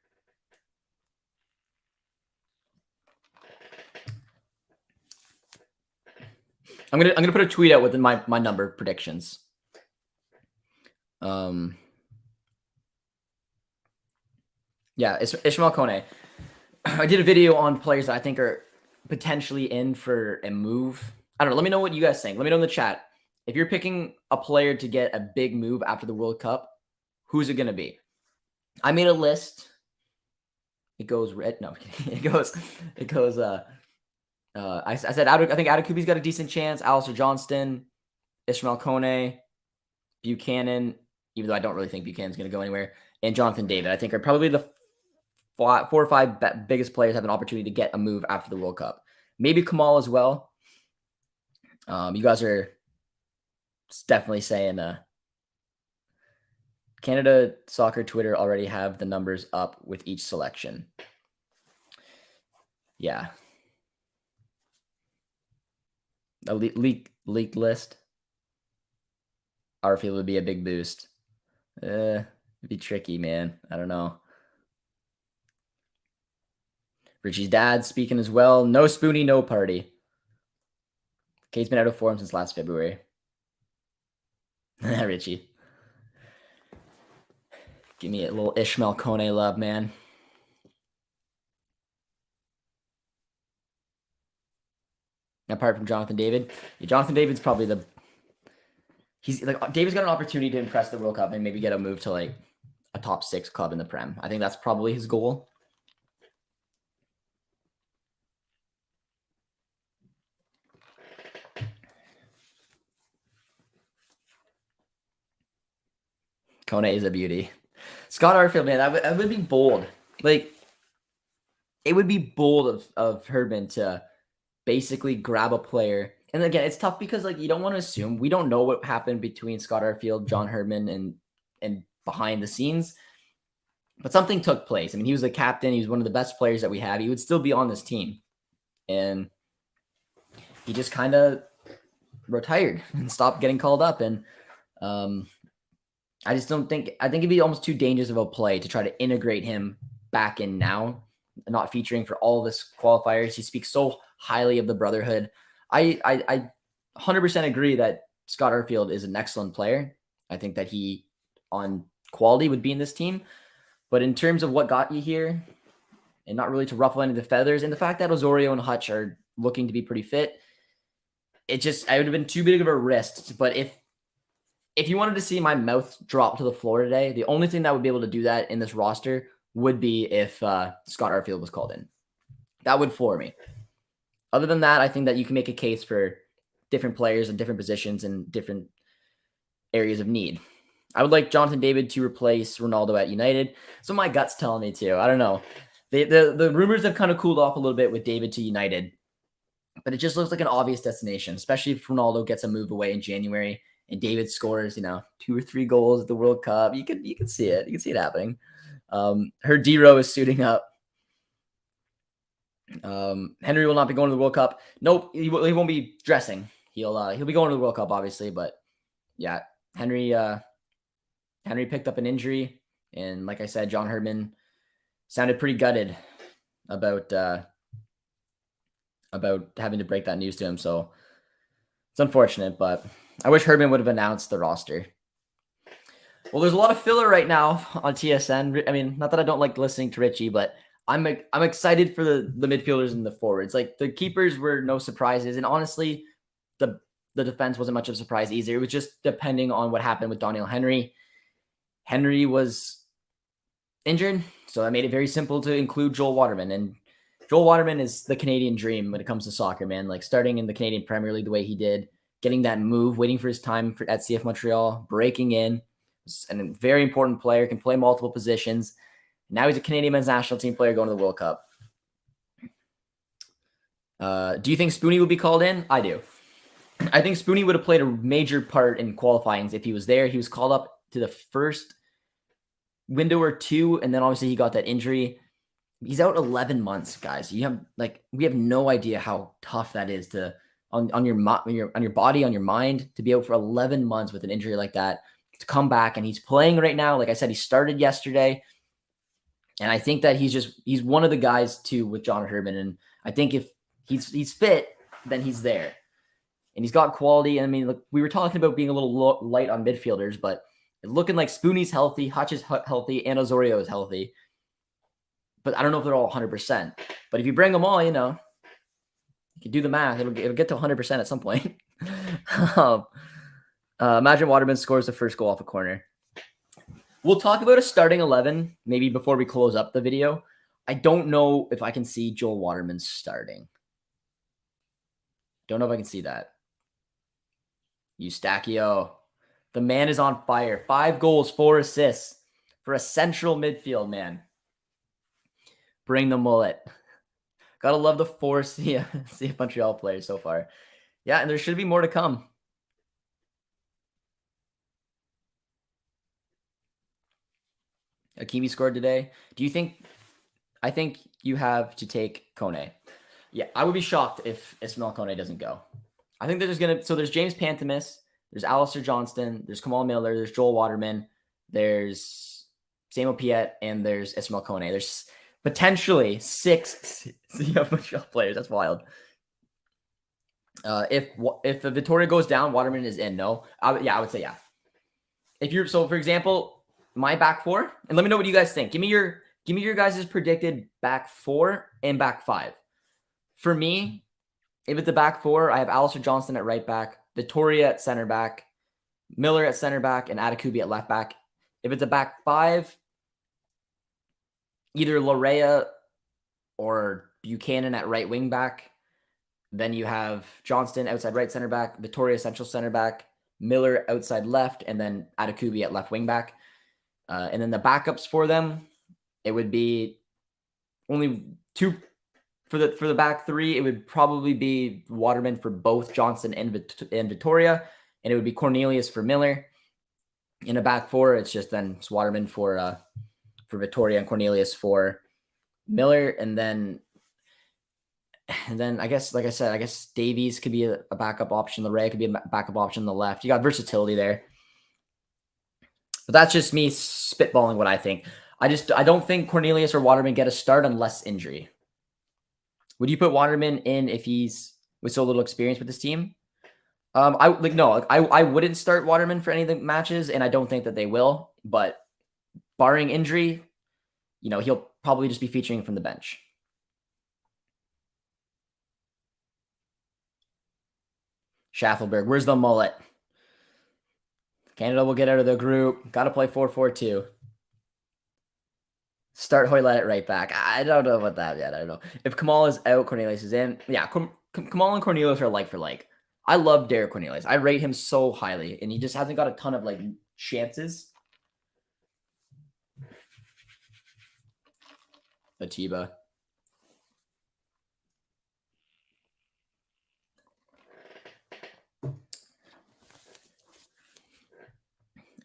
I'm gonna put a tweet out with my number predictions. Yeah, it's Ishmael Kone. I did a video on players that I think are potentially in for a move. I don't know. Let me know what you guys think. Let me know in the chat. If you're picking a player to get a big move after the World Cup, who's it going to be? I made a list. It goes red. No, it goes I said I think Adekubi's got a decent chance. Alistair Johnston, Ishmael Kone, Buchanan, even though I don't really think Buchanan's going to go anywhere, and Jonathan David, I think are probably the 4 or 5 biggest players have an opportunity to get a move after the World Cup. Maybe Kamal as well. You guys are definitely saying Canada Soccer Twitter already have the numbers up with each selection. Yeah. A leaked list. Arfield would be a big boost. It'd be tricky, man. I don't know. Richie's dad speaking as well. No Spoonie, no party. Kate's been out of form since last February. Richie. Give me a little Ishmael Kone love, man. Apart from Jonathan David. Yeah, Jonathan David's probably he's like David's got an opportunity to impress the World Cup and maybe get a move to like a top 6 club in the Prem. I think that's probably his goal. Kone is a beauty. Scott Arfield, man, that would be bold. Like, it would be bold of Herdman to basically grab a player. And again, it's tough because like you don't want to assume. We don't know what happened between Scott Arfield, John Herdman, and behind the scenes. But something took place. I mean, he was the captain. He was one of the best players that we have. He would still be on this team. And he just kind of retired and stopped getting called up. And I just don't think – I think it'd be almost too dangerous of a play to try to integrate him back in now, not featuring for all of this qualifiers. He speaks so highly of the brotherhood. I 100% agree that Scott Arfield is an excellent player. I think that he, on quality, would be in this team. But in terms of what got you here, and not really to ruffle any of the feathers, and the fact that Osorio and Hutch are looking to be pretty fit, I would have been too big of a risk. But if you wanted to see my mouth drop to the floor today, the only thing that would be able to do that in this roster would be if Scott Arfield was called in. That would floor me. Other than that, I think that you can make a case for different players in different positions and different areas of need. I would like Jonathan David to replace Ronaldo at United. So my gut's telling me to. I don't know. The rumors have kind of cooled off a little bit with David to United, but it just looks like an obvious destination, especially if Ronaldo gets a move away in January and David scores, 2 or 3 goals at the World Cup. You can see it. You can see it happening. Her D-Row is suiting up. Henry will not be going to the World Cup. Nope, he won't be dressing. He'll be going to the World Cup, obviously, but yeah, Henry picked up an injury, and like I said, John Herdman sounded pretty gutted about having to break that news to him. So it's unfortunate, but I wish Herdman would have announced the roster. Well, there's a lot of filler right now on TSN. I mean, not that I don't like listening to Richie, but I'm excited for the midfielders and the forwards. Like the keepers were no surprises, and honestly, the defense wasn't much of a surprise either. It was just depending on what happened with Daniel Henry. Henry was injured, so that made it very simple to include Joel Waterman. And Joel Waterman is the Canadian dream when it comes to soccer, man. Like starting in the Canadian Premier League the way he did, getting that move, waiting for his time at CF Montreal, breaking in, and a very important player, can play multiple positions. Now he's a Canadian men's national team player going to the World Cup. Do you think Spoonie would be called in? I do. I think Spoonie would have played a major part in qualifying if he was there. He was called up to the first window or 2, and then obviously he got that injury. He's out 11 months, guys. We have no idea how tough that is to on your body, on your mind, to be out for 11 months with an injury like that, to come back, and he's playing right now. Like I said, he started yesterday. And I think that he's one of the guys too with John Herdman. And I think if he's fit, then he's there. And he's got quality. I mean, look, we were talking about being a little light on midfielders, but it's looking like Spoonie's healthy, Hutch is healthy, and Osorio is healthy. But I don't know if they're all 100%. But if you bring them all, you can do the math. It'll get to 100% at some point. Imagine Waterman scores the first goal off a corner. We'll talk about a starting 11 maybe before we close up the video. I don't know if I can see Joel Waterman starting. Don't know if I can see that. Eustachio. The man is on fire. 5 goals, 4 assists for a central midfield man. Bring the mullet. Gotta love the 4 CF Montreal players so far. Yeah, and there should be more to come. Akimi scored today. Do you think... I think you have to take Kone. Yeah, I would be shocked if Ismail Kone doesn't go. I think there's going to... So there's James Pantemis. There's Alistair Johnston. There's Kamal Miller. There's Joel Waterman. There's Samuel Piet. And there's Ismail Kone. There's potentially 6 CF Montreal players. That's wild. If the Victoria goes down, Waterman is in. No, I would say yeah. If you're for example, my back 4, and let me know what you guys think. Give me your guys' predicted back 4 and back 5. For me, if it's the back 4, I have Alistair Johnston at right back, Victoria at center back, Miller at center back, and Atakubi at left back. If it's a back 5, either Larea or Buchanan at right wing back. Then you have Johnston outside right center back, Victoria central center back, Miller outside left, and then Atakubi at left wing back. And then the backups for them, it would be only 2 for the back 3. It would probably be Waterman for both Johnston and Victoria, and it would be Cornelius for Miller. In a back 4, it's just then it's Waterman for Victoria and Cornelius for Miller, and then I guess, like I said, I guess Davies could be a backup option. Larea could be a backup option on the left. You got versatility there. But that's just me spitballing what I think. I don't think Cornelius or Waterman get a start unless injury. Would you put Waterman in if he's with so little experience with this team? I wouldn't start Waterman for any of the matches, and I don't think that they will. But barring injury, he'll probably just be featuring from the bench. Schaffelberg, where's the mullet? Canada will get out of the group. Got to play 4-4-2. Start Hoylett at right back. I don't know about that yet. I don't know. If Kamal is out, Cornelius is in. Yeah, Kamal and Cornelius are like for like. I love Derek Cornelius. I rate him so highly, and he just hasn't got a ton of chances. Atiba.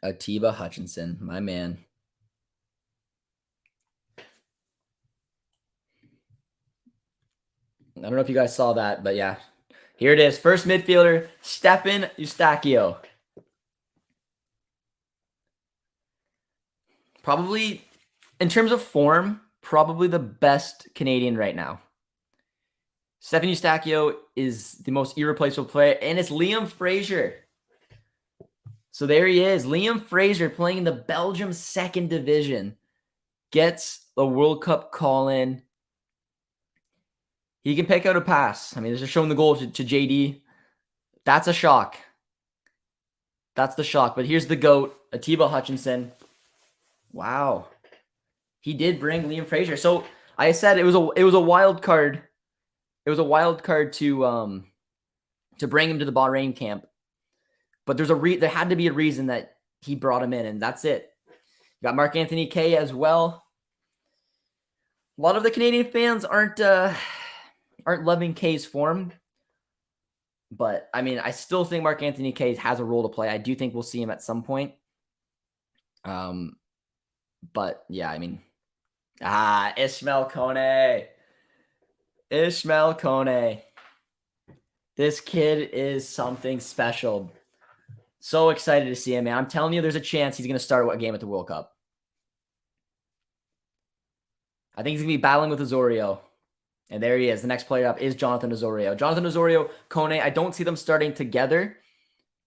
Atiba Hutchinson, my man. I don't know if you guys saw that, but yeah. Here it is. First midfielder, Stefan Eustachio. Probably, in terms of form, probably the best Canadian right now. Stefan Eustachio is the most irreplaceable player, and it's Liam Fraser. So there he is. Liam Fraser playing in the Belgium 2nd Division. Gets a World Cup call-in. He can pick out a pass. I mean, they're just showing the goal to JD. That's a shock. That's the shock. But here's the GOAT, Atiba Hutchinson. Wow. He did bring Liam Fraser. So I said it was a wild card. It was a wild card to bring him to the Bahrain camp. But there had to be a reason that he brought him in, and that's it. You got Mark Anthony Kaye as well. A lot of the Canadian fans aren't loving Kaye's form, but I mean, I still think Mark Anthony Kaye has a role to play. I do think we'll see him at some point. But yeah, I mean, Ismail Kone. Ismail Kone. This kid is something special. So excited to see him, man. I'm telling you, there's a chance he's going to start a game at the World Cup. I think he's going to be battling with Osorio. And there he is. The next player up is Jonathan Osorio. Jonathan Osorio, Kone, I don't see them starting together,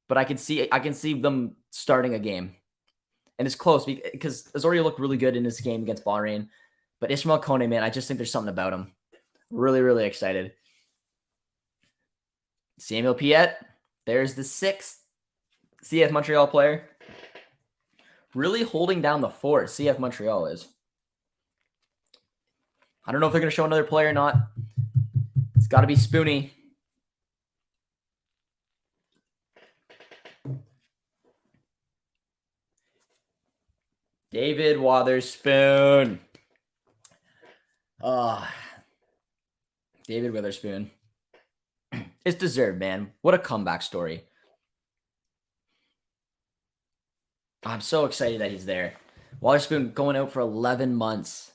but I can see them starting a game. And it's close because Osorio looked really good in this game against Bahrain. But Ismail Kone, man, I just think there's something about him. Really, really excited. Samuel Piet, there's the 6th CF Montreal player. Really holding down the fort, CF Montreal is. I don't know if they're going to show another player or not. It's got to be Spoonie. David Wotherspoon. David Witherspoon. It's deserved, man. What a comeback story. I'm so excited that he's there. Wotherspoon going out for 11 months.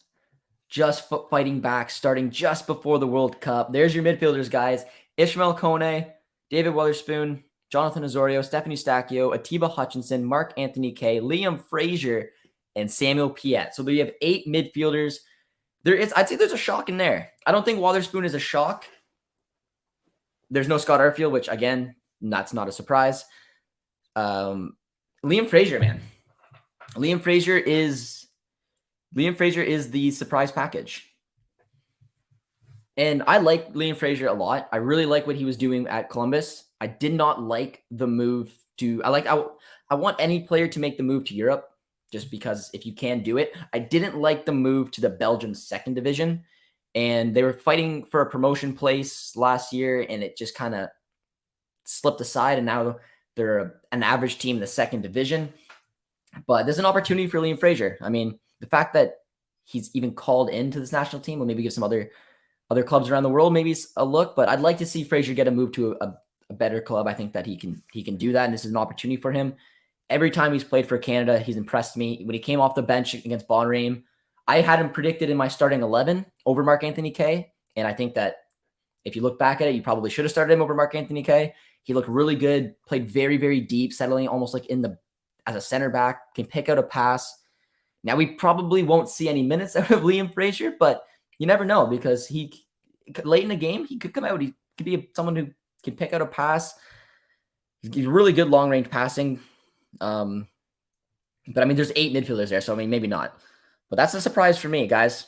Just fighting back, starting just before the World Cup. There's your midfielders, guys. Ishmael Kone, David Wotherspoon, Jonathan Osorio, Stephanie Stacchio, Atiba Hutchinson, Mark Anthony Kay, Liam Frazier, and Samuel Piette. So we have 8 midfielders. I'd say there's a shock in there. I don't think Wotherspoon is a shock. There's no Scott Arfield, which, again, that's not a surprise. Liam Frazier, man. Liam Frazier is the surprise package. And I like Liam Frazier a lot. I really like what he was doing at Columbus. I did not like the move to I want any player to make the move to Europe just because if you can do it. I didn't like the move to the Belgian second division. And they were fighting for a promotion place last year, and it just kind of slipped aside, and now they're an average team in the second division. But there's an opportunity for Liam Frazier. I mean, the fact that he's even called into this national team will maybe give some other clubs around the world maybe a look. But I'd like to see Frazier get a move to a better club. I think that he can do that, and this is an opportunity for him. Every time he's played for Canada, he's impressed me. When he came off the bench against Bonream, I had him predicted in my starting 11 over Mark Anthony Kay, and I think that if you look back at it, you probably should have started him over Mark Anthony Kay. He looked really good, played very, very deep, settling almost like as a center back, can pick out a pass. Now, we probably won't see any minutes out of Liam Frazier, but you never know because late in the game, he could come out. He could be someone who can pick out a pass. He's really good long-range passing. But, I mean, there's 8 midfielders there, so, I mean, maybe not. But that's a surprise for me, guys.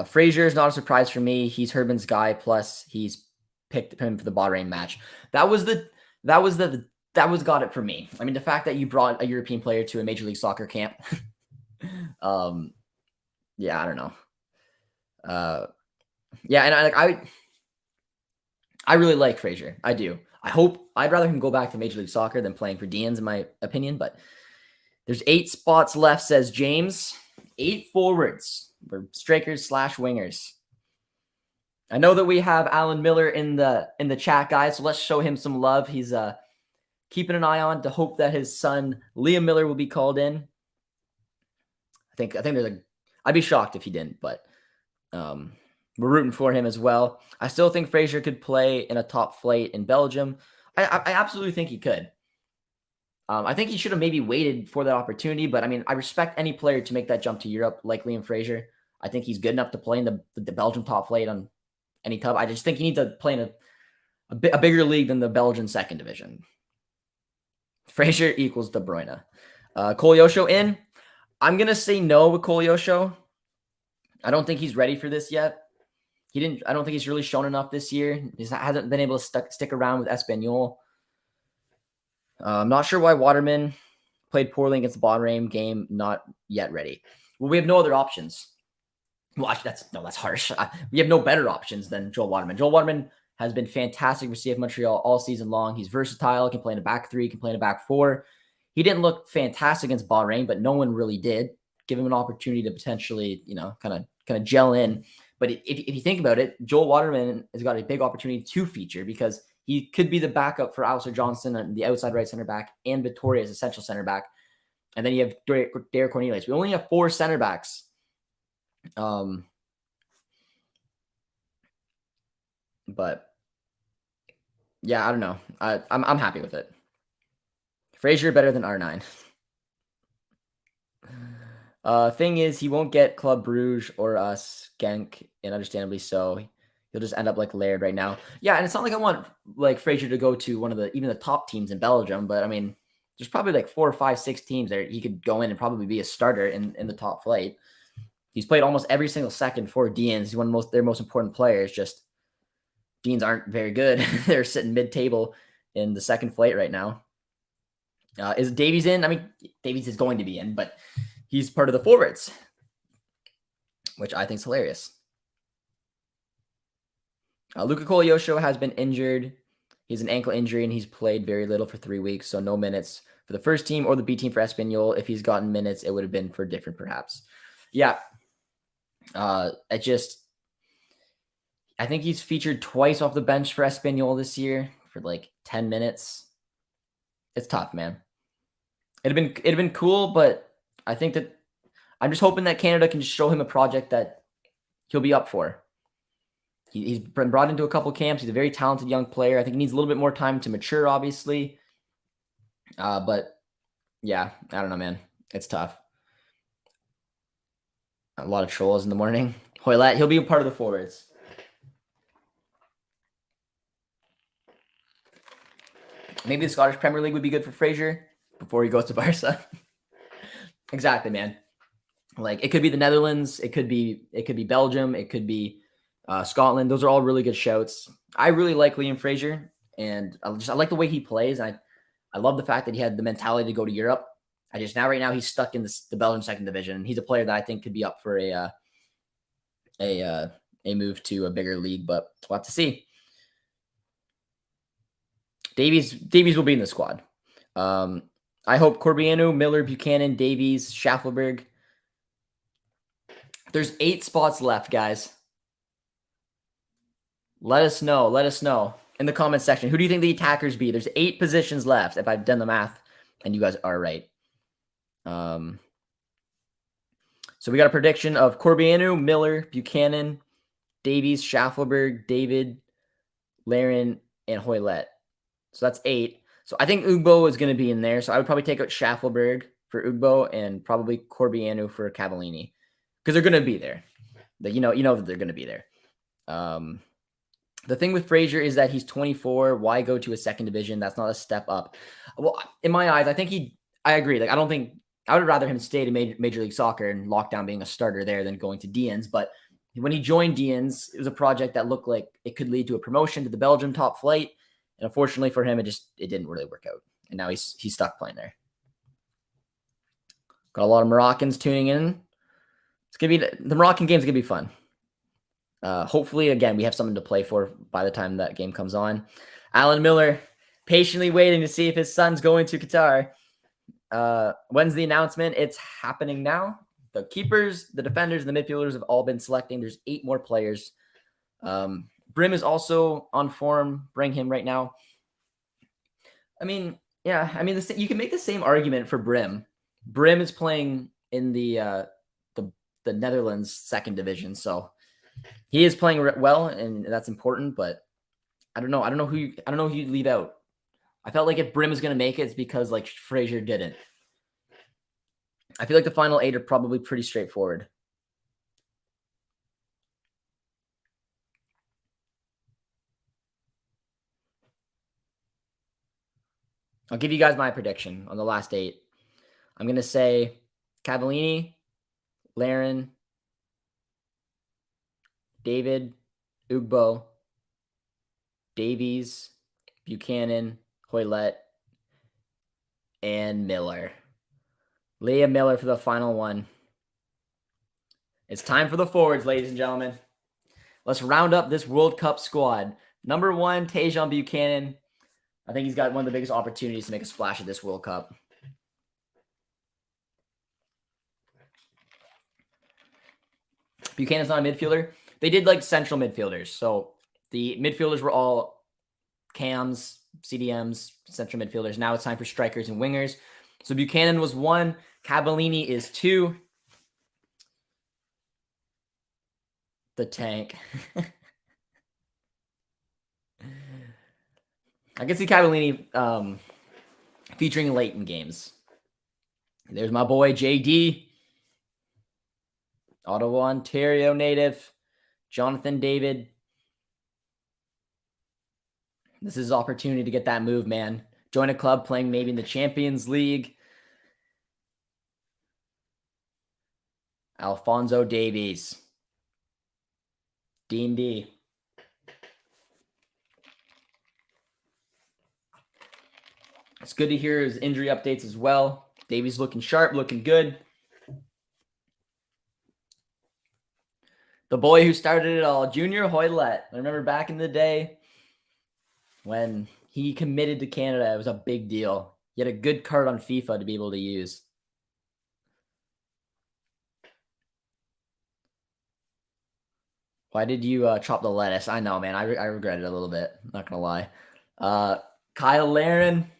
Frazier is not a surprise for me. He's Herman's guy, plus he's picked him for the Bahrain match. That was got it for me. I mean, the fact that you brought a European player to a Major League Soccer camp. Yeah, I don't know. Yeah, and I really like Frazier. I do. I'd rather him go back to Major League Soccer than playing for Deans, in my opinion. But there's 8 spots left, says James. 8 forwards for strikers / wingers. I know that we have Alan Miller in the chat, guys. So let's show him some love. He's keeping an eye on to hope that his son Liam Miller will be called in. I think I'd be shocked if he didn't, but we're rooting for him as well. I still think Frazier could play in a top flight in Belgium. I absolutely think he could. I think he should have maybe waited for that opportunity, but I mean, I respect any player to make that jump to Europe like Liam Frazier. I think he's good enough to play in the Belgian top flight on any club. I just think he needs to play in a bigger league than the Belgian second division. Frazier equals De Bruyne. Kolyosho in. I'm going to say no with Kolyosho. I don't think he's ready for this yet. I don't think he's really shown enough this year. He hasn't been able to stick around with Espanyol. I'm not sure why Waterman played poorly against the Bonream game. Not yet ready. Well, we have no other options. Well, actually, that's harsh. We have no better options than Joel Waterman. Joel Waterman has been fantastic for CF Montreal all season long. He's versatile. Can play in a back 3. Can play in a back 4. He didn't look fantastic against Bahrain, but no one really did. Give him an opportunity to potentially, kind of gel in. But if you think about it, Joel Waterman has got a big opportunity to feature because he could be the backup for Alistair Johnson on the outside right center back and Vittoria as a central center back. And then you have Derek Cornelius. We only have 4 center backs. But yeah, I don't know. I'm happy with it. Frazier better than R9. Thing is, he won't get Club Bruges or us, Genk, and understandably so. He'll just end up like Laird right now. Yeah, and it's not like I want like Frazier to go to one of even the top teams in Belgium, but I mean, there's probably like 4 or 5, 6 teams there he could go in and probably be a starter in the top flight. He's played almost every single second for Deans. He's one of their most important players. Just Deans aren't very good. They're sitting mid-table in the second flight right now. Is Davies in? I mean, Davies is going to be in, but he's part of the forwards, which I think is hilarious. Luka Kolyosho has been injured. He has an ankle injury and he's played very little for 3 weeks, so no minutes for the first team or the B team for Espanyol. If he's gotten minutes, it would have been for different, perhaps. Yeah. I think he's featured twice off the bench for Espanyol this year for like 10 minutes. It's tough, man. It'd have been cool, but I think that I'm just hoping that Canada can just show him a project that he'll be up for. He's been brought into a couple camps. He's a very talented young player. I think he needs a little bit more time to mature, obviously. But yeah, I don't know, man. It's tough. A lot of trolls in the morning. Hoylett, he'll be a part of the forwards. Maybe the Scottish Premier League would be good for Fraser before he goes to Barca. Exactly, man. Like, it could be the Netherlands, it could be Belgium, it could be Scotland. Those are all really good shouts. I really like Liam Fraser, and I like the way he plays. I love the fact that he had the mentality to go to Europe. Right now he's stuck in the Belgian second division, and he's a player that I think could be up for a move to a bigger league, but we'll have to see. Davies will be in the squad. I hope Corbianu, Miller, Buchanan, Davies, Schaffelberg. There's 8 spots left, guys. Let us know in the comment section. Who do you think the attackers be? There's 8 positions left if I've done the math and you guys are right. So we got a prediction of Corbianu, Miller, Buchanan, Davies, Schaffelberg, David, Laren, and Hoylett. So that's 8. So I think Ugbo is going to be in there. So I would probably take out Schaffelberg for Ugbo and probably Corbianu for Cavallini because they're going to be there. You know that they're going to be there. The thing with Fraser is that he's 24. Why go to a second division? That's not a step up. Well, in my eyes, I agree. Like, I would rather him stay to Major League Soccer and lock down being a starter there than going to Dien's. But when he joined Dien's, it was a project that looked like it could lead to a promotion to the Belgium top flight. And unfortunately for him, it didn't really work out. And now he's stuck playing there. Got a lot of Moroccans tuning in. It's going to be the Moroccan game's going to be fun. Hopefully, again, we have something to play for by the time that game comes on. Alan Miller, patiently waiting to see if his son's going to Qatar. When's the announcement? It's happening now. The keepers, the defenders, and the midfielders have all been selecting. There's 8 more players. Brim is also on form. Bring him right now. I mean, you can make the same argument for Brim. Brim is playing in the Netherlands second division, so he is playing well, and that's important. But I don't know who you leave out. I felt like if Brim is going to make it, it's because like Fraser didn't. I feel like the final 8 are probably pretty straightforward. I'll give you guys my prediction on the last 8. I'm going to say Cavallini, Laren, David, Ugbo, Davies, Buchanan, Hoylett, and Miller. Liam Miller for the final one. It's time for the forwards, ladies and gentlemen. Let's round up this World Cup squad. Number 1, Tajon Buchanan. I think he's got one of the biggest opportunities to make a splash at this World Cup. Buchanan's not a midfielder. They did like central midfielders. So the midfielders were all cams, CDMs, central midfielders. Now it's time for strikers and wingers. So Buchanan was 1. Cavallini is 2. The tank. I can see Cavallini featuring late in games. There's my boy JD. Ottawa, Ontario native. Jonathan David. This is his opportunity to get that move, man. Join a club playing maybe in the Champions League. Alphonso Davies. D&D. It's good to hear his injury updates as well. Davies looking sharp, looking good. The boy who started it all, Junior Hoylett. I remember back in the day when He committed to Canada. It was a big deal. He had a good card on FIFA to be able to use. Why did you chop the lettuce? I know, man. I regret it a little bit. Not gonna lie. Kyle Laren.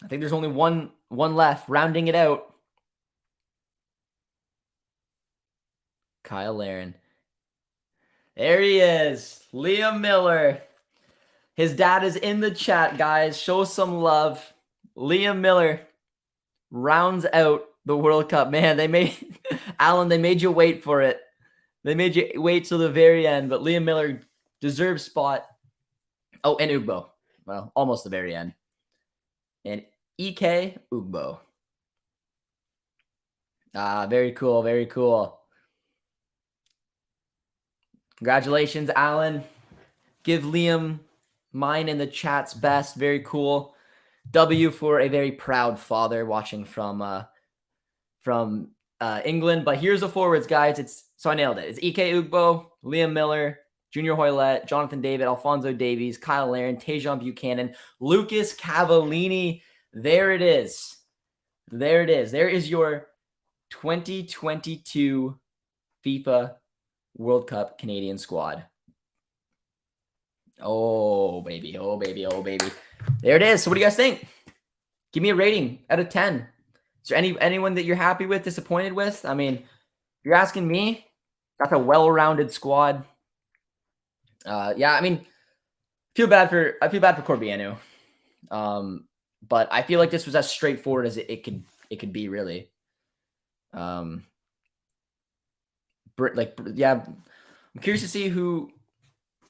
I think there's only one left. Rounding it out. Kyle Laren. There he is. Liam Miller. His dad is in the chat, guys. Show some love. Liam Miller rounds out the World Cup. Man, they made Alan, they made you wait for it. They made you wait till the very end, but Liam Miller deserves spot. Oh, and Ugbo. Well, almost the very end. And EK Ugbo. Very cool. Very cool. Congratulations, Alan. Give Liam mine in the chat's best. Very cool. W for a very proud father watching from England. But here's the forwards, guys. So I nailed it. It's EK Ugbo, Liam Miller, Junior Hoylett, Jonathan David, Alphonso Davies, Kyle Laren, Tajon Buchanan, Lucas Cavallini. There it is. There it is. There is your 2022 FIFA World Cup Canadian squad. Oh, baby. Oh, baby. Oh, baby. There it is. So what do you guys think? Give me a rating out of 10. Is there anyone that you're happy with, disappointed with? I mean, if you're asking me, that's a well-rounded squad. Yeah, I mean, I feel bad for Corbianu. But I feel like this was as straightforward as it could be, really. Yeah, I'm curious to see who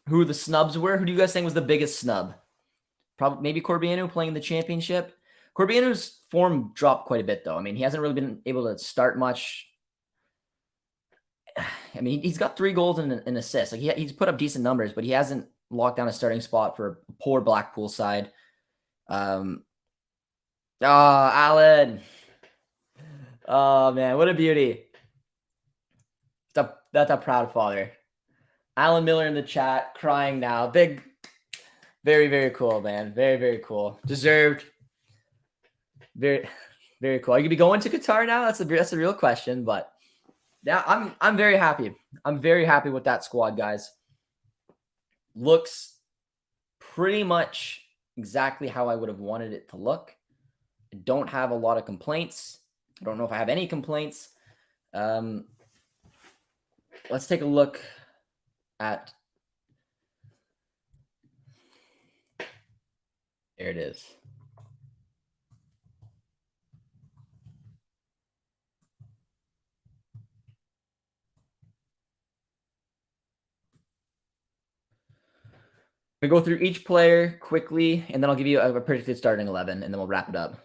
the snubs were. Who do you guys think was the biggest snub? Probably maybe Corbianu playing the championship. Corbianu's form dropped quite a bit, though. I mean, he hasn't really been able to start much. I mean, he's got 3 goals and an assist. Like he's put up decent numbers, but he hasn't locked down a starting spot for a poor Blackpool side. Alan. Oh man, what a beauty. That's a proud father. Alan Miller in the chat, crying now. Big, very, very cool, man. Very, very cool. Deserved. Very, very cool. Are you gonna be going to Qatar now? That's the real question. But yeah, I'm very happy. I'm very happy with that squad, guys. Looks pretty much exactly how I would have wanted it to look. I don't have a lot of complaints. I don't know if I have any complaints. Let's take a look at. There it is. We go through each player quickly, and then I'll give you a predicted starting 11, and then we'll wrap it up.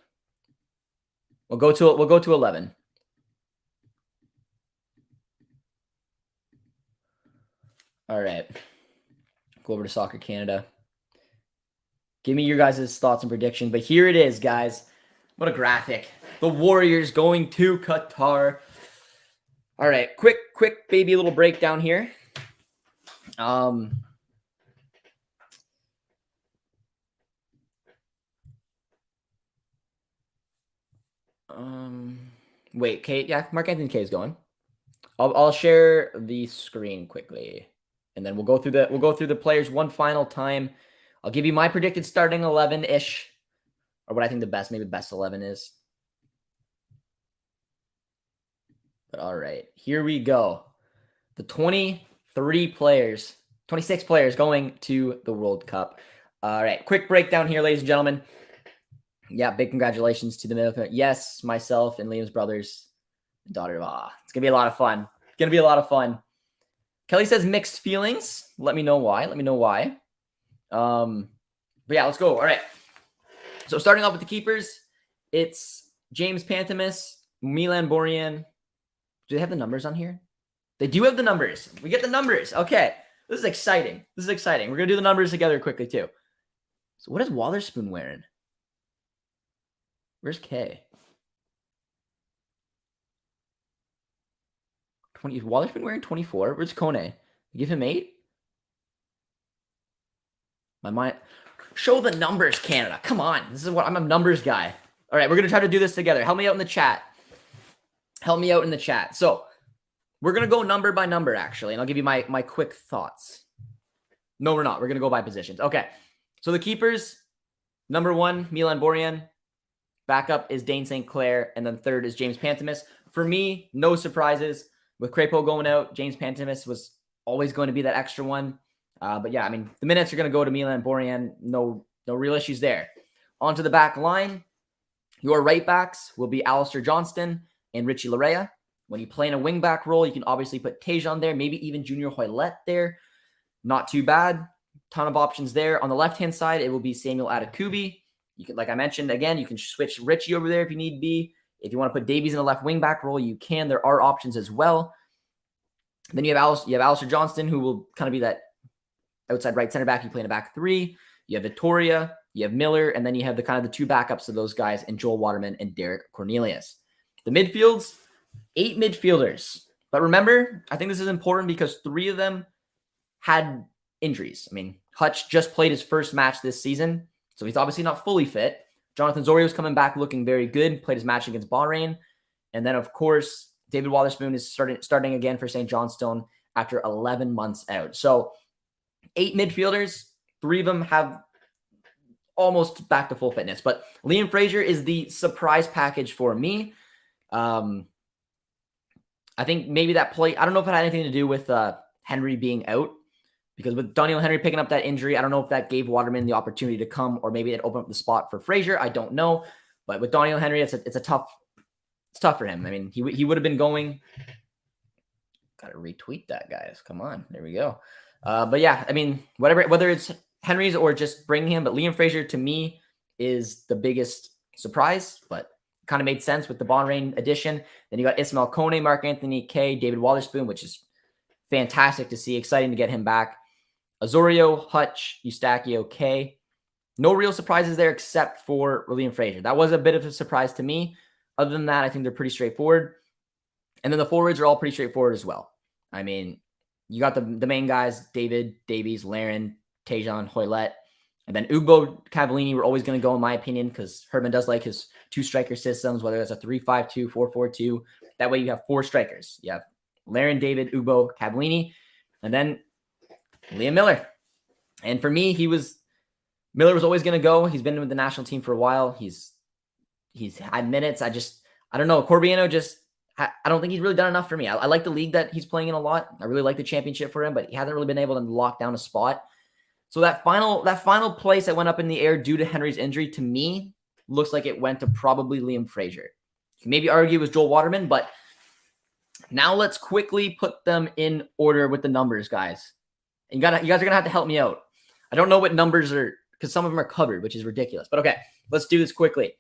We'll go to 11. All right. Go over to Soccer Canada. Give me your guys' thoughts and prediction. But here it is, guys. What a graphic. The Warriors going to Qatar. All right. Quick baby little breakdown here. Wait, Kate. Yeah, Mark Anthony K is going. I'll share the screen quickly, and then we'll go through the players one final time. I'll give you my predicted starting 11-ish, or what I think maybe best 11 is. But all right, here we go. The 26 players going to the World Cup. All right, quick breakdown here, ladies and gentlemen. Yeah, big congratulations to the middle. Yes, myself and Liam's brothers, daughter. It's gonna be a lot of fun. It's gonna be a lot of fun. Kelly says mixed feelings. Let me know why. But yeah, let's go. All right. So starting off with the keepers, it's James Pantemis, Milan Borjan. Do they have the numbers on here? They do have the numbers. We get the numbers. Okay. This is exciting. We're going to do the numbers together quickly too. So what is Wallerspoon wearing? Where's K? Is Wallerspoon wearing 24? Where's Kone? Give him 8? My mind. Show the numbers, Canada. Come on. This is what I'm a numbers guy. All right, we're going to try to do this together. Help me out in the chat. Help me out in the chat. So we're going to go number by number, actually, and I'll give you my quick thoughts. No, we're not. We're going to go by positions. Okay. So the keepers, number 1, Milan Borjan. Backup is Dane St. Clair. And then third is James Pantemis. For me, no surprises. With Crepeau going out, James Pantemis was always going to be that extra one. But yeah, I mean, the minutes are going to go to Milan Borjan. No real issues there. Onto the back line. Your right backs will be Alistair Johnston and Richie Larea. When you play in a wing back role, you can obviously put Tejan there, maybe even Junior Hoylett there. Not too bad. Ton of options there. On the left-hand side, it will be Samuel Adekubi. You can, like I mentioned, again, you can switch Richie over there if you need be. If you want to put Davies in the left wing back role, you can. There are options as well. Then you have Alistair Johnston, who will kind of be that outside right center back. You play in a back 3. You have Victoria, you have Miller, and then you have the kind of the 2 backups of those guys in Joel Waterman and Derek Cornelius. The midfields, 8 midfielders. But remember, I think this is important because 3 of them had injuries. I mean, Hutch just played his first match this season, so he's obviously not fully fit. Jonathan Zorio's coming back looking very good, played his match against Bahrain. And then, of course, David Wotherspoon is starting again for St. Johnstone after 11 months out. So 8 midfielders, 3 of them have almost back to full fitness. But Liam Fraser is the surprise package for me. I think maybe that play, I don't know if it had anything to do with Henry being out. Because with Daniel Henry picking up that injury, I don't know if that gave Waterman the opportunity to come, or maybe it opened up the spot for Fraser. I don't know. But with Daniel Henry, it's tough for him. I mean, he would have been going. Got to retweet that, guys. Come on. There we go. But yeah, I mean, whether it's Henry's or just bringing him, but Liam Fraser to me is the biggest surprise, but kind of made sense with the Bahrain addition. Then you got Ismail Kone, Mark Anthony K, David Wotherspoon, which is fantastic to see. Exciting to get him back. Azorio, Hutch, Eustachio, K. No real surprises there except for Liam Fraser. That was a bit of a surprise to me. Other than that, I think they're pretty straightforward. And then the forwards are all pretty straightforward as well. I mean, you got the main guys, David, Davies, Laren, Tejan, Hoylett. And then Ugbo, Cavallini were always going to go, in my opinion, because Herdman does like his 2 striker systems, whether it's a 3-5-2, 4-4-2. That way you have 4 strikers. You have Laren, David, Ugbo, Cavallini, and then Liam Miller. And for me, Miller was always going to go. He's been with the national team for a while. He's had minutes. I don't know. Corbiano I don't think he's really done enough for me. I like the league that he's playing in a lot. I really like the championship for him, but he hasn't really been able to lock down a spot. So that final place that went up in the air due to Henry's injury, to me, looks like it went to probably Liam Fraser. You can maybe argue it was Joel Waterman, but now let's quickly put them in order with the numbers, guys. You guys are going to have to help me out. I don't know what numbers are, because some of them are covered, which is ridiculous. But okay, let's do this quickly.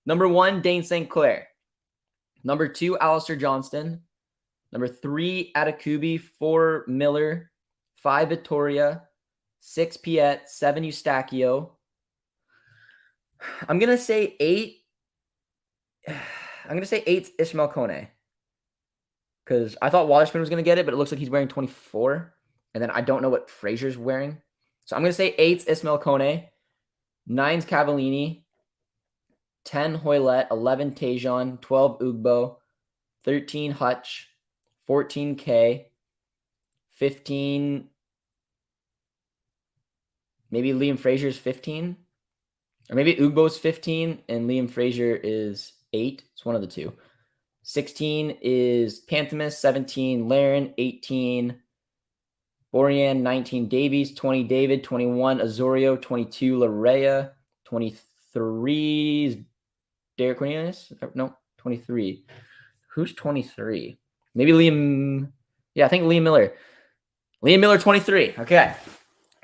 Number 1, Dane St. Clair. Number 2, Alistair Johnston. Number 3, Adekubi. 4, Miller. 5, Vittoria. 6, Piet. 7, Eustachio. I'm going to say 8. I'm going to say 8 Ismail Kone. Because I thought Waterspoon was going to get it, but it looks like he's wearing 24. And then I don't know what Fraser's wearing. So I'm going to say 8's Ismail Kone. 9's Cavallini. 10 Hoylett. 11 Tejan. 12 Ugbo. 13 Hutch. 14 K. 15. Maybe Liam Fraser's 15. Or maybe Ugbo's 15 and Liam Fraser is 8. It's one of the two. 16 is Panthemis. 17 Laren. 18 Borjan. 19 Davies. 20 David. 21 Azorio. 22 Larea. 23 is Derek Cornelius. No, 23. Who's 23? Maybe Liam. Yeah, I think Liam Miller. Liam Miller 23. Okay.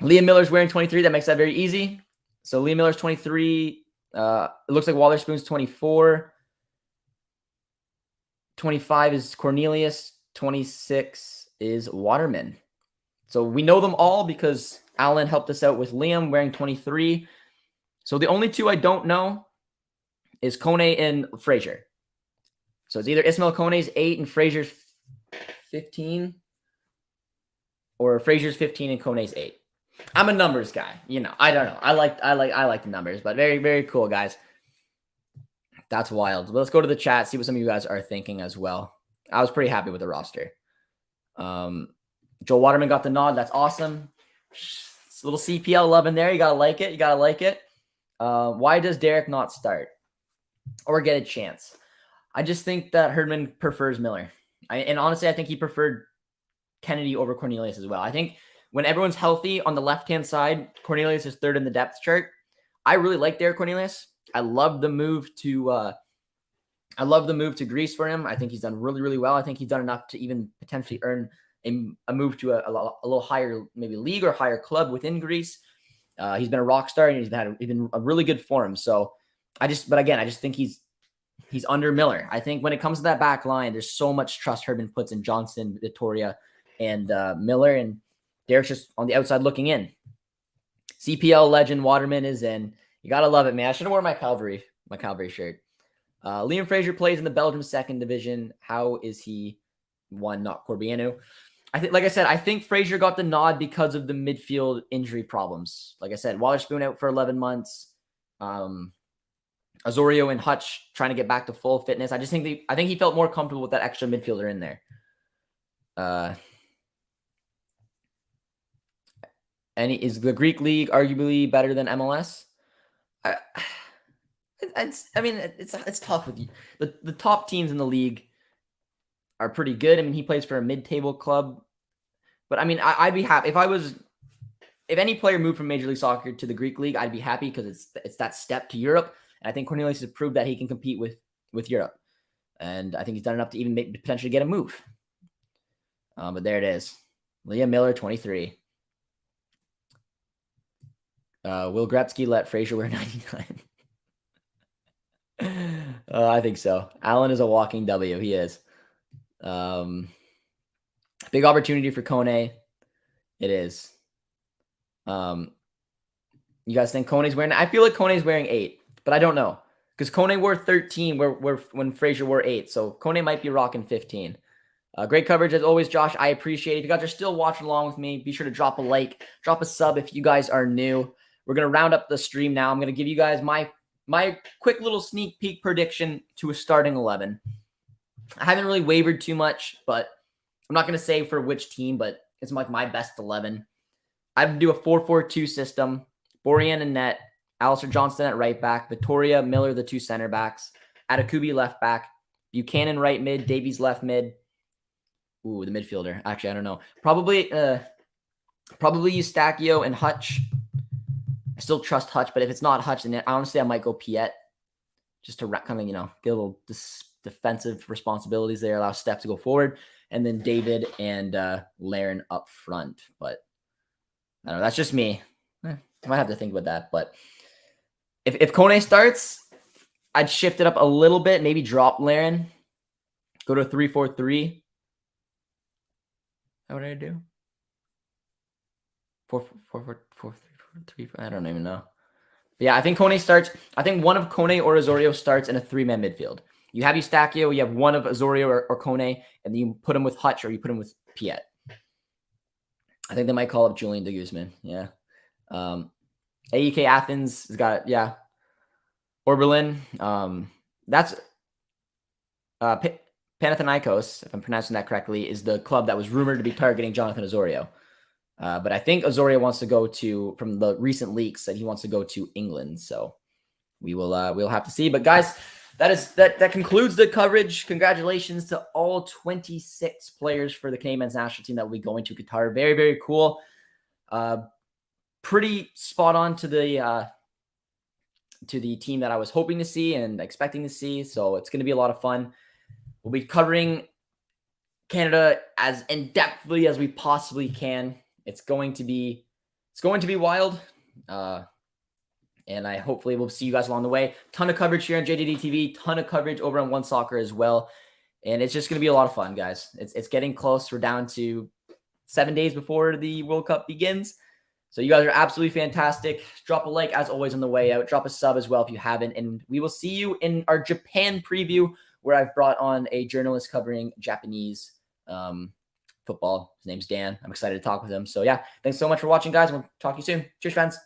Liam Miller's wearing 23. That makes that very easy. So Liam Miller's 23. It looks like Waterspoon's 24. 25 is Cornelius. 26 is Waterman. So we know them all because Alan helped us out with Liam wearing 23. So the only two I don't know is Kone and Fraser. So it's either Ismail Kone's 8 and Fraser's 15. or Fraser's 15 and Kone's 8. I'm a numbers guy. I don't know. I like the numbers, but very, very cool, guys. That's wild. But let's go to the chat, see what some of you guys are thinking as well. I was pretty happy with the roster. Joe Waterman got the nod. That's awesome. It's a little CPL love in there. You gotta like it. You gotta like it. Why does Derek not start or get a chance? I just think that Herdman prefers Miller. And honestly, I think he preferred Kennedy over Cornelius as well. I think when everyone's healthy on the left-hand side, Cornelius is third in the depth chart. I really like Derek Cornelius. I love the move to Greece for him. I think he's done really, really well. I think he's done enough to even potentially earn a move to a little higher, maybe league or higher club within Greece. He's been a rock star and he's been a really good form. So I just think he's under Miller. I think when it comes to that back line, there's so much trust Herdman puts in Johnson, Vittoria, and Miller, and Derek's just on the outside looking in. CPL legend Waterman is in. You gotta love it, man. I should have worn my Calvary shirt. Liam Fraser plays in the Belgium second division. How is he one, not Corbianu? Like I said, I think Fraser got the nod because of the midfield injury problems. Like I said, Waterspoon out for 11 months. Osorio and Hutch trying to get back to full fitness. I think he felt more comfortable with that extra midfielder in there. Is the Greek league arguably better than MLS? It's tough with you. The top teams in the league are pretty good. I mean, he plays for a mid-table club, but I mean, I'd be happy if any player moved from Major League Soccer to the Greek league. I'd be happy because it's that step to Europe, and I think Cornelius has proved that he can compete with Europe, and I think he's done enough to even potentially get a move. But there it is, Liam Miller, 23. Will Gretzky let Fraser wear 99? I think so. Allen is a walking W. He is. Big opportunity for Kone. It is. You guys think Kone's wearing? I feel like Kone's wearing 8, but I don't know because Kone wore 13 when Fraser wore 8. So Kone might be rocking 15. Great coverage as always, Josh. I appreciate it. If you guys are still watching along with me, be sure to drop a like, drop a sub if you guys are new. We're gonna round up the stream now. I'm gonna give you guys my quick little sneak peek prediction to a starting 11. I haven't really wavered too much, but I'm not going to say for which team, but it's like my best 11. I'd do a 4-4-2 system. Borjan in net, Alistair Johnston at right back, Vittoria, Miller, the two center backs, Atakubi left back, Buchanan right mid, Davies left mid. Ooh, the midfielder. Actually, I don't know. Probably Eustachio and Hutch. I still trust Hutch, but if it's not Hutch, then honestly, I might go Piet just to kind of, get a little defensive responsibilities there, allow Steph to go forward, and then David and Laren up front. But I don't know. That's just me. I might have to think about that. But if Kone starts, I'd shift it up a little bit, maybe drop Laren, go to a 3-4-3. What did I do? 4-4-4-3. I don't even know. But yeah, I think Kone starts. I think one of Kone or Osorio starts in a 3-man midfield. You have Eustachio, you have one of Osorio or Kone, and then you put him with Hutch or you put him with Piet. I think they might call up Julian de Guzman. Yeah. AEK Athens has got, Oberlin. That's Panathinaikos, if I'm pronouncing that correctly, is the club that was rumored to be targeting Jonathan Osorio. But I think Osorio wants to go from the recent leaks, that he wants to go to England. So we'll have to see. But guys, that concludes the coverage. Congratulations to all 26 players for the Canadian men's national team that will be going to Qatar. Very, very cool. Pretty spot on to the team that I was hoping to see and expecting to see. So it's going to be a lot of fun. We'll be covering Canada as in-depthly as we possibly can. It's going to be wild. And I hopefully will see you guys along the way. Ton of coverage here on JDD TV, ton of coverage over on One Soccer as well. And it's just going to be a lot of fun, guys. It's getting close. We're down to 7 days before the World Cup begins. So you guys are absolutely fantastic. Drop a like as always on the way out. Drop a sub as well if you haven't. And we will see you in our Japan preview, where I've brought on a journalist covering Japanese football. His name's Dan. I'm excited to talk with him. So yeah, thanks so much for watching, guys. We'll talk to you soon. Cheers, friends.